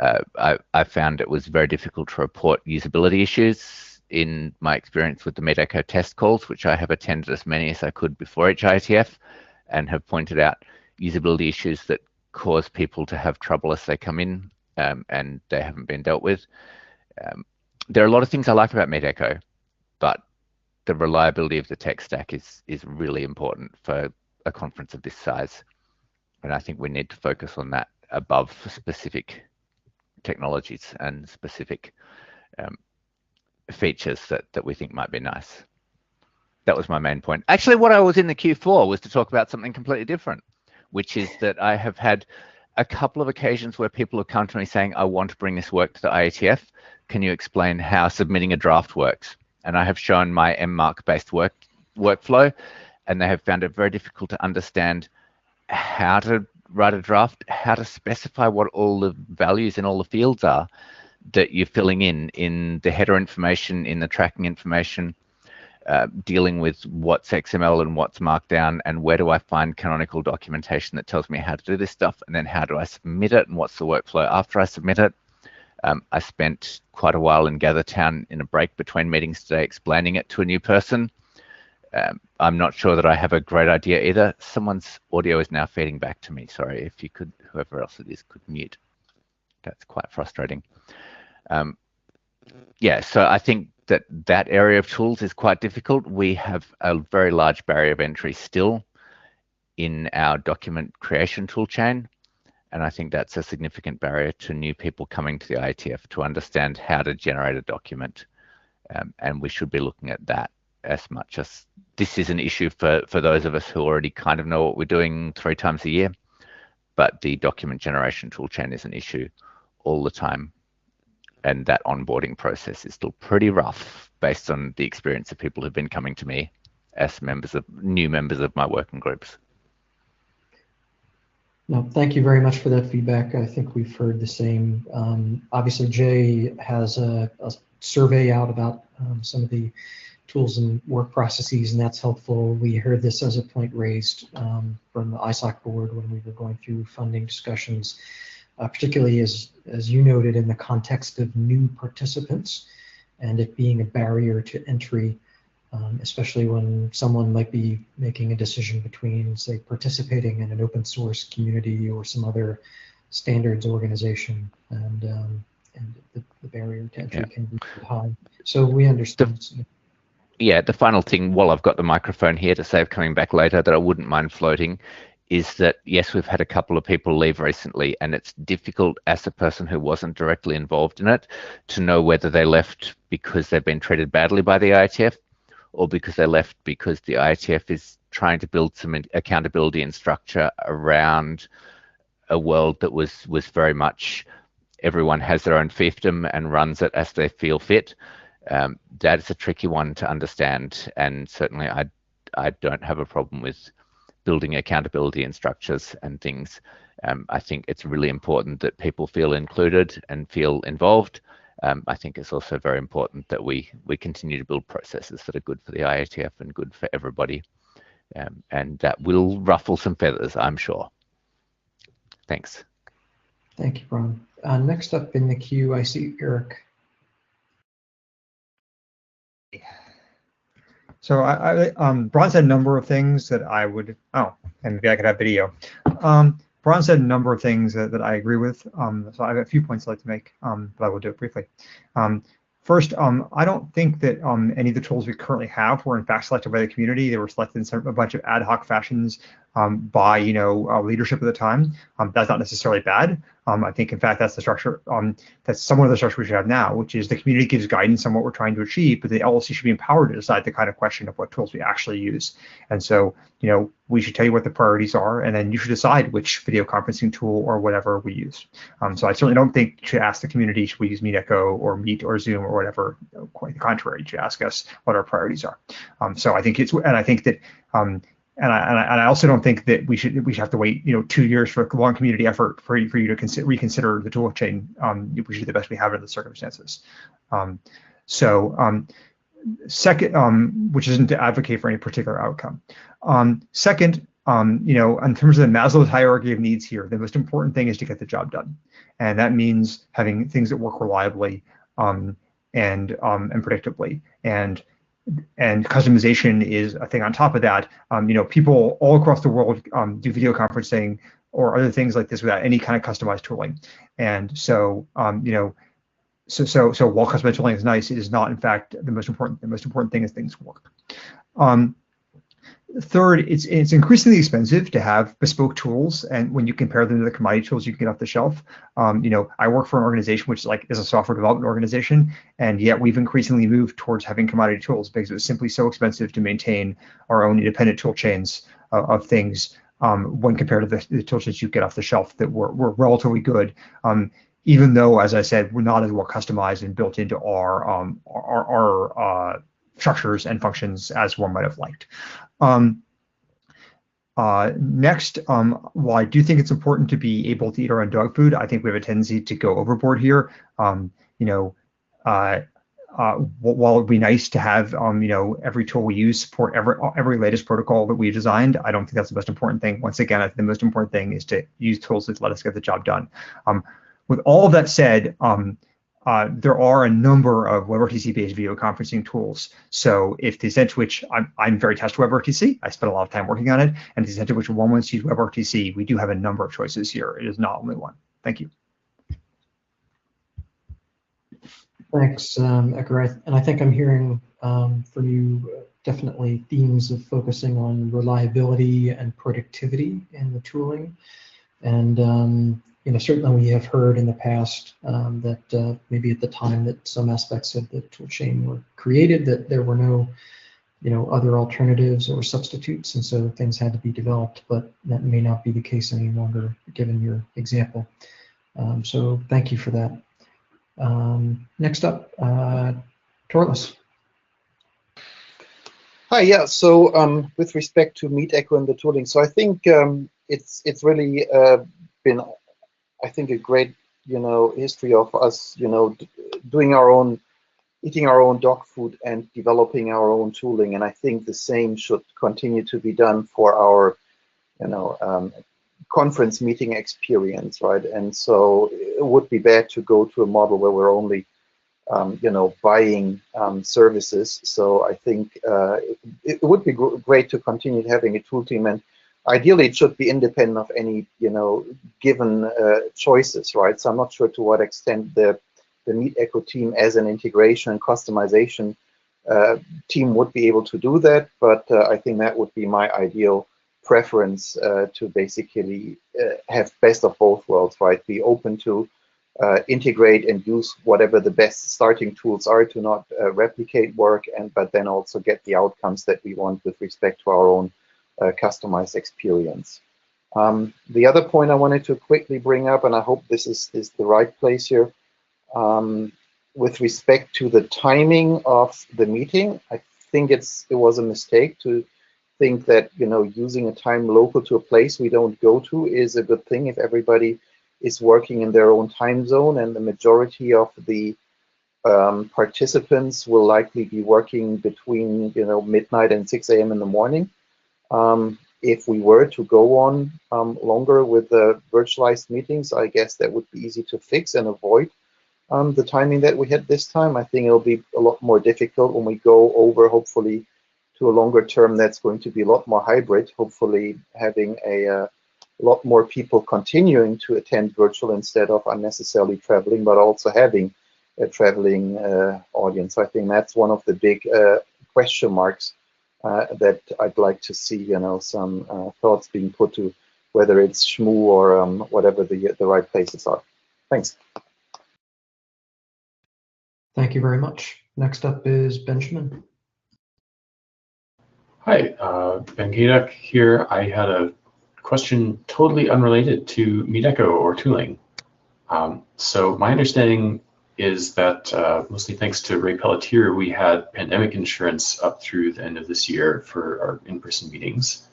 I found it was very difficult to report usability issues in my experience with the MeetEcho test calls, which I have attended as many as I could before each Ietf, and have pointed out usability issues that cause people to have trouble as they come in, and they haven't been dealt with. There are a lot of things I like about MeetEcho, but the reliability of the tech stack is really important for a conference of this size. And I think we need to focus on that above specific technologies and specific features that we think might be nice. That was my main point. Actually, what I was in the queue for was to talk about something completely different, which is that I have had a couple of occasions where people have come to me saying, I want to bring this work to the Ietf. Can you explain how submitting a draft works? And I have shown my MMark-based workflow, and they have found it very difficult to understand how to write a draft, how to specify what all the values in all the fields are that you're filling in the header information, in the tracking information, dealing with what's XML and what's Markdown, and where do I find canonical documentation that tells me how to do this stuff, and then how do I submit it, and what's the workflow after I submit it. I spent quite a while in GatherTown in a break between meetings today explaining it to a new person. I'm not sure that I have a great idea either. Someone's audio is now feeding back to me. Sorry, if you could, whoever else it is, could mute. That's quite frustrating. Yeah, so I think that area of tools is quite difficult. We have a very large barrier of entry still in our document creation toolchain. And I think that's a significant barrier to new people coming to the Ietf to understand how to generate a document. And we should be looking at that as much as this is an issue for those of us who already kind of know what we're doing 3 times a year, but the document generation toolchain is an issue all the time. And that onboarding process is still pretty rough based on the experience of people who've been coming to me as new members of my working groups. No, thank you very much for that feedback. I think we've heard the same. Obviously, Jay has a survey out about some of the tools and work processes, and that's helpful. We heard this as a point raised from the ISOC board when we were going through funding discussions, particularly as you noted in the context of new participants and it being a barrier to entry, especially when someone might be making a decision between, say, participating in an open source community or some other standards organization, and the barrier to entry can be high. So we understand. Yeah, the final thing, while I've got the microphone here to save coming back later, that I wouldn't mind floating, is that yes, we've had a couple of people leave recently, and it's difficult as a person who wasn't directly involved in it to know whether they left because they've been treated badly by the IETF or because they left because the IETF is trying to build some accountability and structure around a world that was very much everyone has their own fiefdom and runs it as they feel fit. That is a tricky one to understand, and certainly I don't have a problem with building accountability and structures and things. I think it's really important that people feel included and feel involved. I think it's also very important that we continue to build processes that are good for the IETF and good for everybody, and that will ruffle some feathers, I'm sure. Thanks. Thank you, Brian. Next up in the queue, I see Eric. So Brian said a number of things that I would, and maybe I could have video. Brian said a number of things that I agree with. So I have a few points I'd like to make, but I will do it briefly. First, I don't think that any of the tools we currently have were in fact selected by the community. They were selected in a bunch of ad hoc fashions by leadership at the time. That's not necessarily bad. I think in fact that's the structure, that's somewhat of the structure we should have now, which is the community gives guidance on what we're trying to achieve, but the LLC should be empowered to decide the kind of question of what tools we actually use. And so, we should tell you what the priorities are, and then you should decide which video conferencing tool or whatever we use. So I certainly don't think you should ask the community, should we use MeetEcho or Meet or Zoom or whatever. Quite the contrary, you should ask us what our priorities are. So I think I think that, and I also don't think that we should have to wait 2 years for a long community effort for you to reconsider the tool chain. We should do the best we have in the circumstances. Second, which isn't to advocate for any particular outcome. Second, in terms of the Maslow's hierarchy of needs here, the most important thing is to get the job done, and that means having things that work reliably and predictably, and customization is a thing on top of that. People all across the world do video conferencing or other things like this without any kind of customized tooling, and so so while customized tooling is nice, it is not in fact the most important. The most important thing is things work. Third, it's increasingly expensive to have bespoke tools, and when you compare them to the commodity tools you can get off the shelf. I work for an organization which is a software development organization, and yet we've increasingly moved towards having commodity tools because it was simply so expensive to maintain our own independent tool chains of things when compared to the tool chains you get off the shelf that were relatively good. Even though, as I said, we're not as well customized and built into our structures and functions as one might have liked. Next, while I do think it's important to be able to eat our own dog food, I think we have a tendency to go overboard here. While it'd be nice to have every tool we use support every latest protocol that we designed, I don't think that's the most important thing. Once again, I think the most important thing is to use tools that let us get the job done. With all of that said, there are a number of WebRTC-based video conferencing tools. So if the extent to which I'm very attached to WebRTC, I spent a lot of time working on it, and the extent to which one wants to use WebRTC, we do have a number of choices here. It is not only one. Thank you. Thanks, Edgar. And I think I'm hearing from you definitely themes of focusing on reliability and productivity in the tooling. And certainly we have heard in the past that maybe at the time that some aspects of the tool chain were created, that there were no other alternatives or substitutes, and so things had to be developed, but that may not be the case any longer given your example. So thank you for that. Next up, Torlis. Hi, yeah. So with respect to Meet Echo and the tooling, so I think it's really been, I think, a great history of us doing our own, eating our own dog food and developing our own tooling, and I think the same should continue to be done for our conference meeting experience, right? And so it would be bad to go to a model where we're only buying services. So I think it would be great to continue having a tool team, and ideally it should be independent of any given choices, right? So I'm not sure to what extent the Meet Echo team as an integration and customization team would be able to do that, but I think that would be my ideal preference, to basically have best of both worlds, right? Be open to integrate and use whatever the best starting tools are to not replicate work, but then also get the outcomes that we want with respect to our own customized experience. The other point I wanted to quickly bring up, and I hope this is the right place here, with respect to the timing of the meeting, I think it was a mistake to think that using a time local to a place we don't go to is a good thing if everybody is working in their own time zone, and the majority of the participants will likely be working between midnight and 6 a.m. in the morning. If we were to go on longer with the virtualized meetings, I guess that would be easy to fix and avoid the timing that we had this time. I think it'll be a lot more difficult when we go over, hopefully, to a longer term that's going to be a lot more hybrid, hopefully having a lot more people continuing to attend virtual instead of unnecessarily traveling, but also having a traveling audience. I think that's one of the big question marks that I'd like to see, some thoughts being put to whether it's SHMU or whatever the right places are. Thanks. Thank you very much. Next up is Benjamin. Hi, Ben Gadek here. I had a question totally unrelated to Meet Echo or tooling. So my understanding is that mostly thanks to Ray Pelletier, we had pandemic insurance up through the end of this year for our in-person meetings,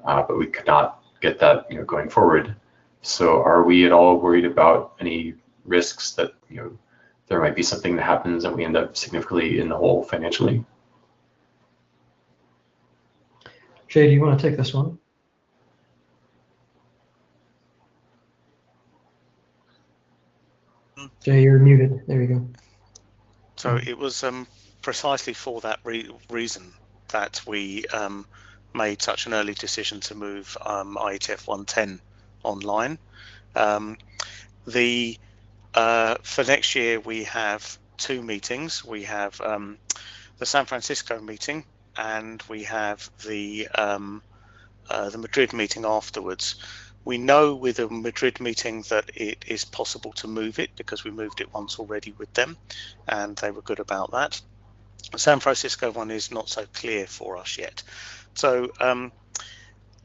but we could not get that going forward. So are we at all worried about any risks that there might be something that happens and we end up significantly in the hole financially? Jay, do you want to take this one? Jay, you're muted. There you go. So it was precisely for that reason that we made such an early decision to move Ietf 110 online. For next year, we have two meetings. We have the San Francisco meeting, and we have the Madrid meeting afterwards. We know with the Madrid meeting that it is possible to move it because we moved it once already with them, and they were good about that. The San Francisco one is not so clear for us yet. So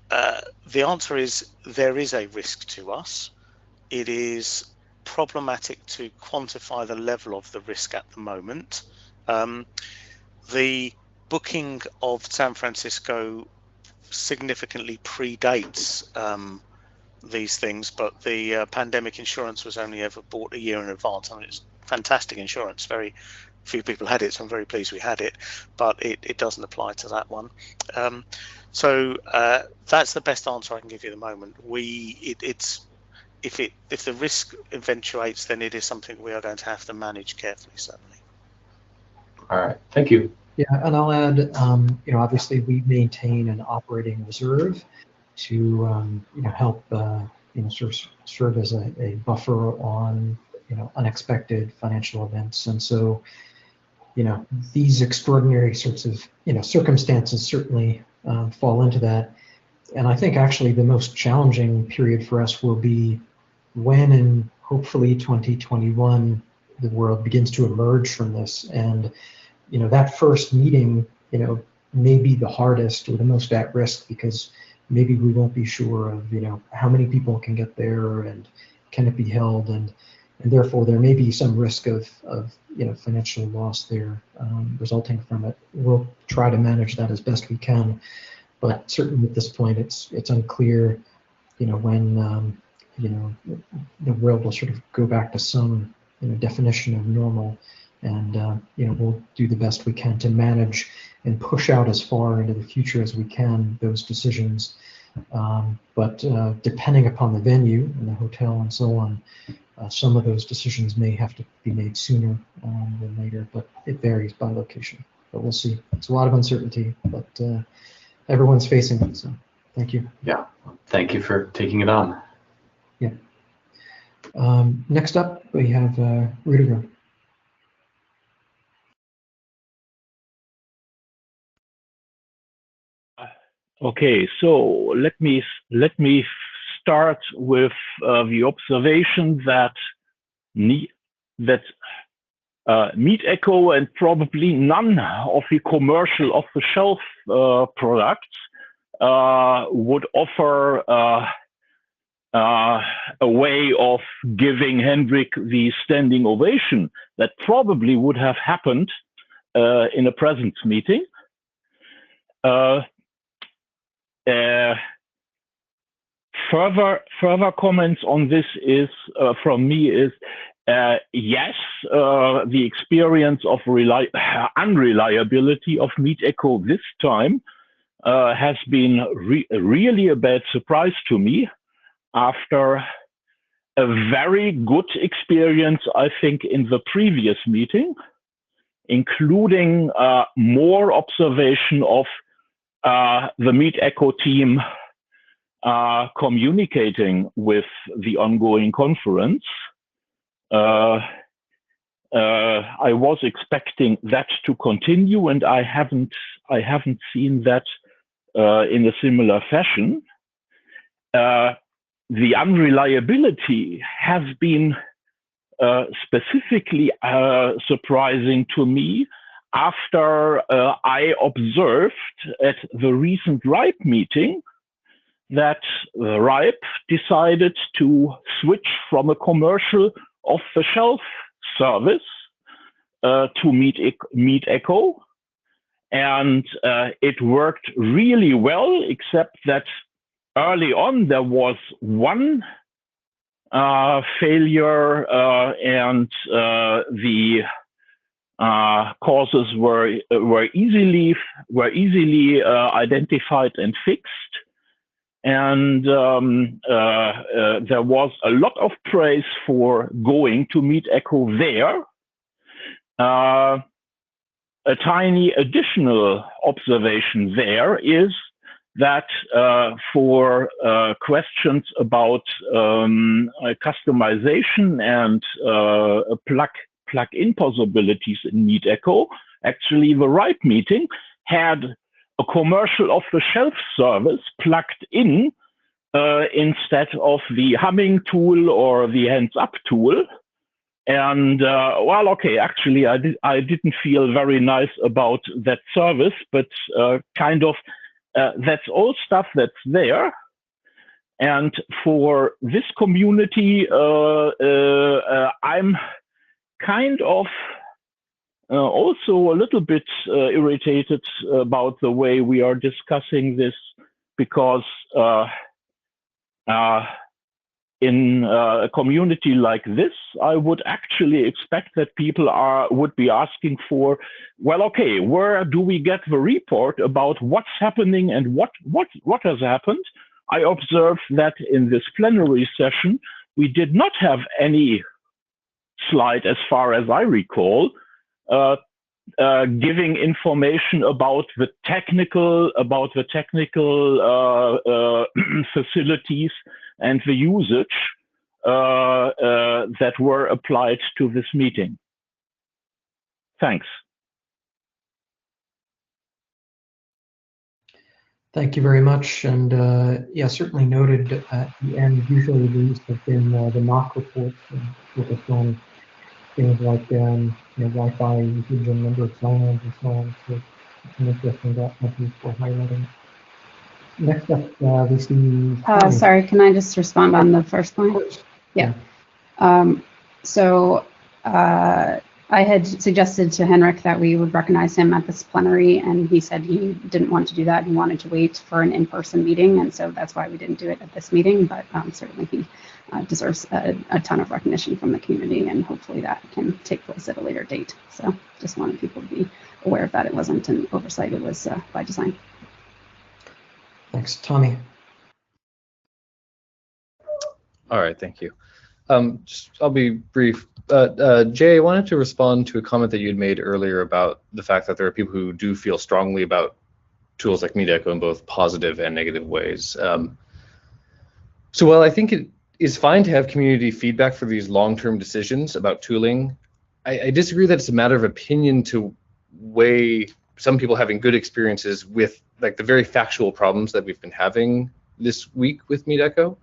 the answer is there is a risk to us. It is problematic to quantify the level of the risk at the moment. The booking of San Francisco significantly predates these things, but the pandemic insurance was only ever bought a year in advance. I mean, it's fantastic insurance. Very few people had it, so I'm very pleased we had it, but it doesn't apply to that one. So that's the best answer I can give you at the moment. If the risk eventuates, then it is something we are going to have to manage carefully, certainly. All right, thank you. Yeah, and I'll add, obviously we maintain an operating reserve to, help, serve as a buffer on, unexpected financial events. And so, these extraordinary sorts of, circumstances certainly fall into that. And I think actually the most challenging period for us will be when in hopefully 2021, the world begins to emerge from this. And, that first meeting, may be the hardest or the most at risk, because maybe we won't be sure of, how many people can get there and can it be held, and therefore there may be some risk of financial loss there resulting from it. We'll try to manage that as best we can, but certainly at this point it's unclear, when the world will sort of go back to some definition of normal, and we'll do the best we can to manage and push out as far into the future as we can those decisions. But depending upon the venue and the hotel and so on, some of those decisions may have to be made sooner than later, but it varies by location. But we'll see. It's a lot of uncertainty, but everyone's facing it, so thank you. Yeah, thank you for taking it on. Yeah. Next up, we have Rudiger. Okay, so let me start with the observation that MeetEcho and probably none of the commercial off-the-shelf products would offer a way of giving Hendrik the standing ovation that probably would have happened in a presence meeting. Further comments on this is from me is yes, the experience of unreliability of MeetEcho this time has been really a bad surprise to me after a very good experience, I think, in the previous meeting, including more observation of the MeetEcho team communicating with the ongoing conference. I was expecting that to continue, and I haven't seen that in a similar fashion. The unreliability has been specifically surprising to me after I observed at the recent RIPE meeting that RIPE decided to switch from a commercial off-the-shelf service to MeetEcho, and it worked really well, except that early on there was one failure, and the causes were easily identified and fixed, and there was a lot of praise for going to MeetEcho there. A tiny additional observation there is that for questions about customization and plug-in possibilities in MeetEcho, actually the RIPE meeting had a commercial off-the-shelf service plugged in instead of the humming tool or the hands-up tool. And well, okay, actually I didn't feel very nice about that service, but kind of that's all stuff that's there. And for this community, I'm kind of also a little bit irritated about the way we are discussing this, because in a community like this, I would actually expect that people would be asking for, well, okay, where do we get the report about what's happening and what has happened? I observed that in this plenary session, we did not have any slide, as far as I recall, giving information about the technical facilities and the usage that were applied to this meeting. Thanks. Thank you very much. And yeah, certainly noted at the end. Usually these have been the NOC reports focused on things like Wi-Fi usage and number of sign-ons and so on. So Interesting that. Thank you for highlighting. Next up, we see. Sorry, can I just respond on the first point? Yeah. So I had suggested to Henrik that we would recognize him at this plenary, and he said he didn't want to do that. He wanted to wait for an in-person meeting, and so that's why we didn't do it at this meeting. But certainly he deserves a ton of recognition from the community, and hopefully that can take place at a later date. So just wanted people to be aware of that. It wasn't an oversight, it was by design. Thanks, Tommy. All right, thank you. I'll be brief. Jay, I wanted to respond to a comment that you had made earlier about the fact that there are people who do feel strongly about tools like MeetEcho in both positive and negative ways. So while I think it is fine to have community feedback for these long-term decisions about tooling, I disagree that it's a matter of opinion to weigh some people having good experiences with like the very factual problems that we've been having this week with MeetEcho.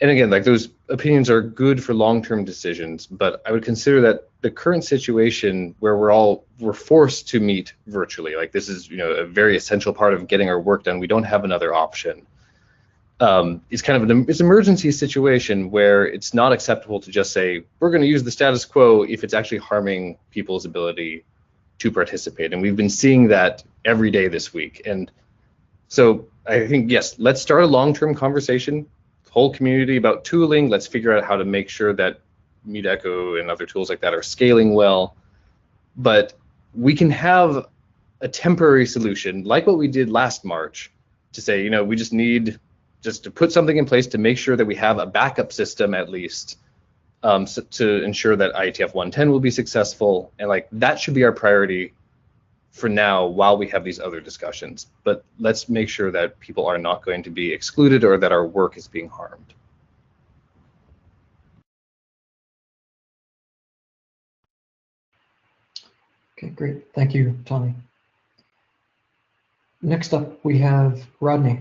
And again, like those opinions are good for long-term decisions, but I would consider that the current situation where we're forced to meet virtually, like this is, you know, a very essential part of getting our work done. We don't have another option. It's kind of an emergency situation where it's not acceptable to just say, we're going to use the status quo if it's actually harming people's ability to participate. And we've been seeing that every day this week. And so I think, yes, let's start a long-term conversation, whole community about tooling. Let's figure out how to make sure that MeetEcho and other tools like that are scaling well. But we can have a temporary solution like what we did last March to say, you know, we just need to put something in place to make sure that we have a backup system at least to ensure that IETF 110 will be successful. And like that should be our priority for now while we have these other discussions. But let's make sure that people are not going to be excluded or that our work is being harmed. Okay, great. Thank you, Tommy. Next up, we have Rodney.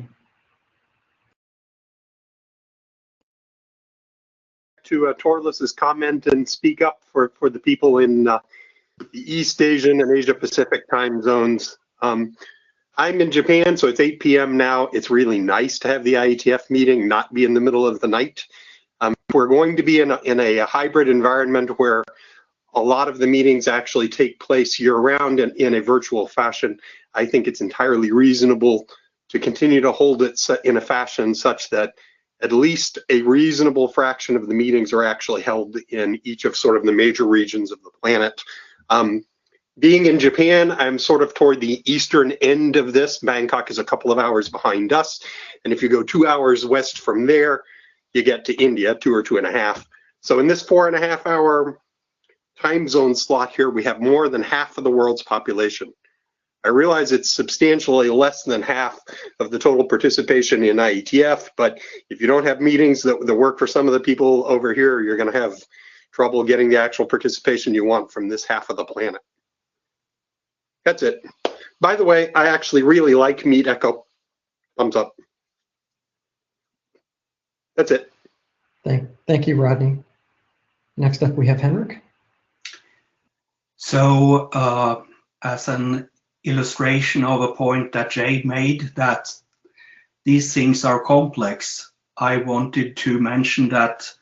To Torles's comment and speak up for the people in the East Asian and Asia Pacific time zones. I'm in Japan, so it's 8 p.m. now. It's really nice to have the IETF meeting, not be in the middle of the night. We're going to be in a hybrid environment where a lot of the meetings actually take place year-round and in a virtual fashion. I think it's entirely reasonable to continue to hold it in a fashion such that at least a reasonable fraction of the meetings are actually held in each of sort of the major regions of the planet. Being in Japan, I'm sort of toward the eastern end of this. Bangkok is a couple of hours behind us. And if you go 2 hours west from there, you get to India, 2 or 2.5. So in this 4.5 hour time zone slot here, we have more than half of the world's population. I realize it's substantially less than half of the total participation in IETF, but if you don't have meetings that work for some of the people over here, you're going to have trouble getting the actual participation you want from this half of the planet. That's it. By the way, I actually really like MeetEcho. Thumbs up. That's it. Thank you, Rodney. Next up, we have Henrik. So as an illustration of a point that Jay made, that these things are complex, I wanted to mention that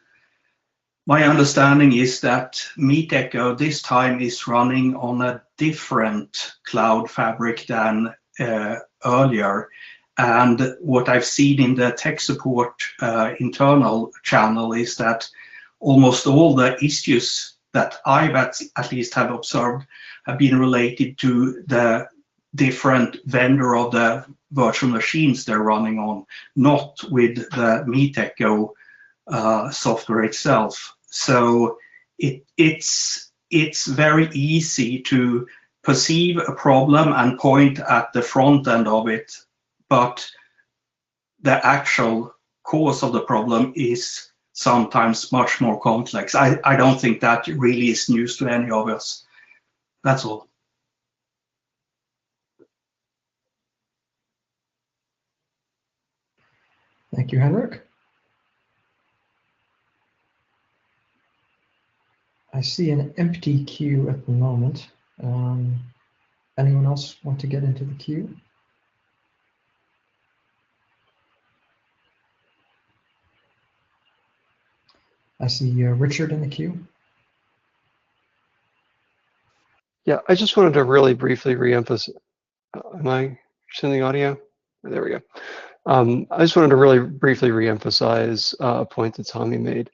my understanding is that MeetEcho this time is running on a different cloud fabric than earlier. And what I've seen in the tech support internal channel is that almost all the issues that I've at least have observed have been related to the different vendor of the virtual machines they're running on, not with the MeetEcho software itself. So it's very easy to perceive a problem and point at the front end of it, but the actual cause of the problem is sometimes much more complex. I don't think that really is news to any of us. That's all. Thank you, Henrik. I see an empty queue at the moment. Anyone else want to get into the queue? I see Richard in the queue. Yeah, I just wanted to really briefly reemphasize. Am I sending audio? There we go. I just wanted to really briefly reemphasize a point that Tommy made,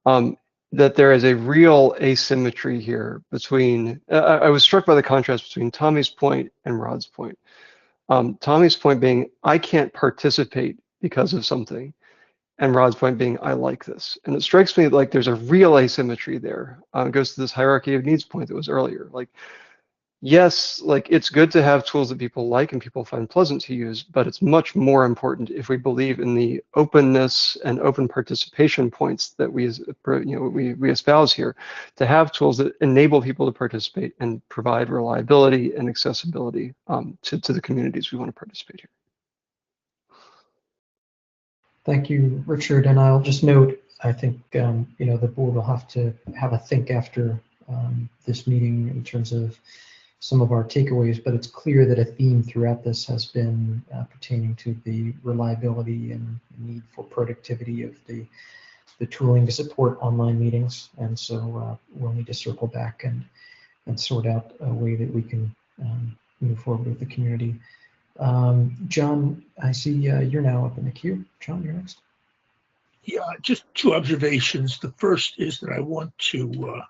that there is a real asymmetry here between, I was struck by the contrast between Tommy's point and Rod's point. Tommy's point being, I can't participate because of something, and Rod's point being, I like this. And it strikes me like there's a real asymmetry there. It goes to this hierarchy of needs point that was earlier. Like, yes, like it's good to have tools that people like and people find pleasant to use, but it's much more important if we believe in the openness and open participation points that we espouse here, to have tools that enable people to participate and provide reliability and accessibility to the communities we want to participate here. Thank you, Richard. And I'll just note, I think the board will have to have a think after this meeting in terms of some of our takeaways, but it's clear that a theme throughout this has been pertaining to the reliability and need for productivity of the tooling to support online meetings. And so we'll need to circle back and sort out a way that we can move forward with the community. John, I see you're now up in the queue. John, you're next. Yeah, just two observations. The first is that I want to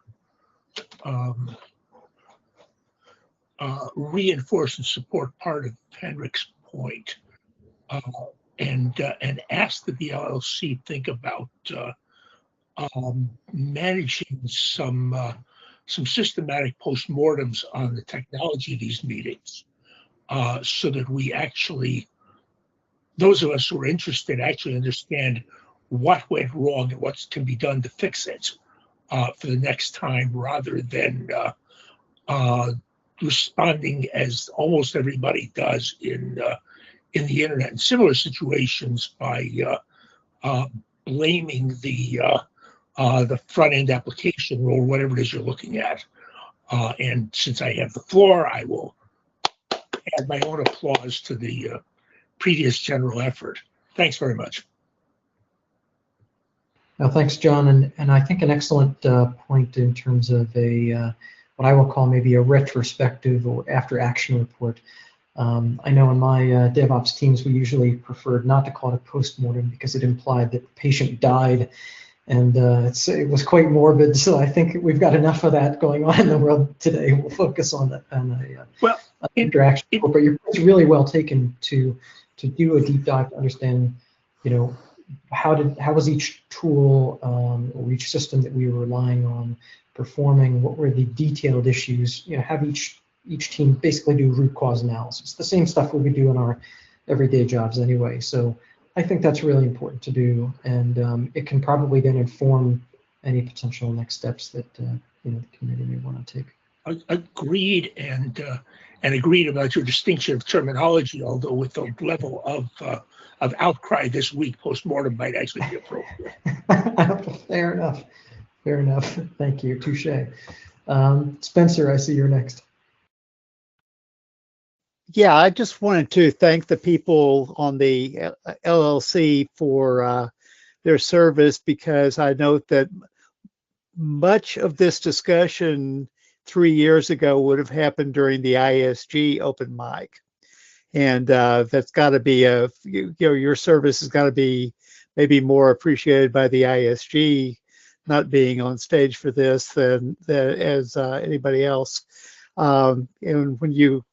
reinforce and support part of Henrik's point, and ask that the LLC think about managing some systematic postmortems on the technology of these meetings, so that we actually, those of us who are interested, actually understand what went wrong and what can be done to fix it for the next time, rather than responding as almost everybody does in the internet in similar situations by blaming the front end application or whatever it is you're looking at. And since I have the floor, I will add my own applause to the previous general effort. Thanks very much. Well, thanks, John, and I think an excellent point in terms of a what I will call maybe a retrospective or after action report. I know in my DevOps teams we usually preferred not to call it a postmortem because it implied that the patient died, and it was quite morbid. So I think we've got enough of that going on in the world today. We'll focus on that interaction. But your point's really well taken to do a deep dive to understand, how was each tool or each system that we were relying on performing, what were the detailed issues, have each team basically do root cause analysis, the same stuff we do in our everyday jobs anyway. So I think that's really important to do, and it can probably then inform any potential next steps that the committee may want to take. Agreed, and agreed about your distinction of terminology, although with the level of outcry this week, postmortem might actually be appropriate. Fair enough. Fair enough. Thank you. Touche. Spencer, I see you're next. Yeah, I just wanted to thank the people on the LLC for their service, because I note that much of this discussion 3 years ago would have happened during the ISG open mic. And that's got to be your service has got to be maybe more appreciated by the ISG, not being on stage for this than as anybody else. And when you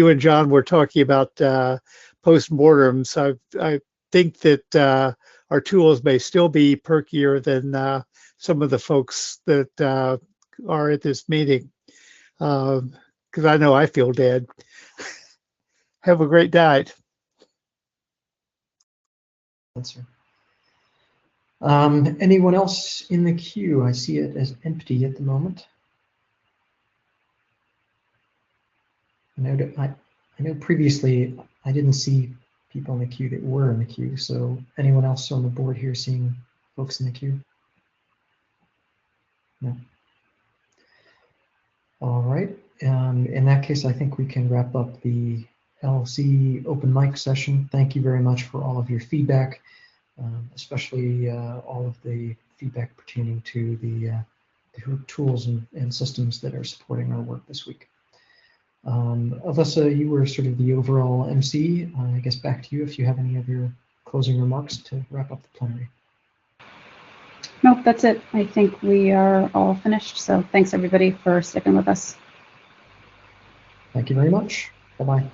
and John were talking about postmortems, I think that our tools may still be perkier than some of the folks that are at this meeting, because I know I feel dead. Have a great night. Answer. Anyone else in the queue? I see it as empty at the moment. I know previously I didn't see people in the queue that were in the queue. So anyone else on the board here seeing folks in the queue? No. All right. In that case, I think we can wrap up the LLC open mic session. Thank you very much for all of your feedback, especially all of the feedback pertaining to the tools and systems that are supporting our work this week. Alyssa, you were sort of the overall MC. I guess back to you if you have any other closing remarks to wrap up the plenary. Nope, that's it. I think we are all finished. So thanks everybody for sticking with us. Thank you very much. Bye-bye.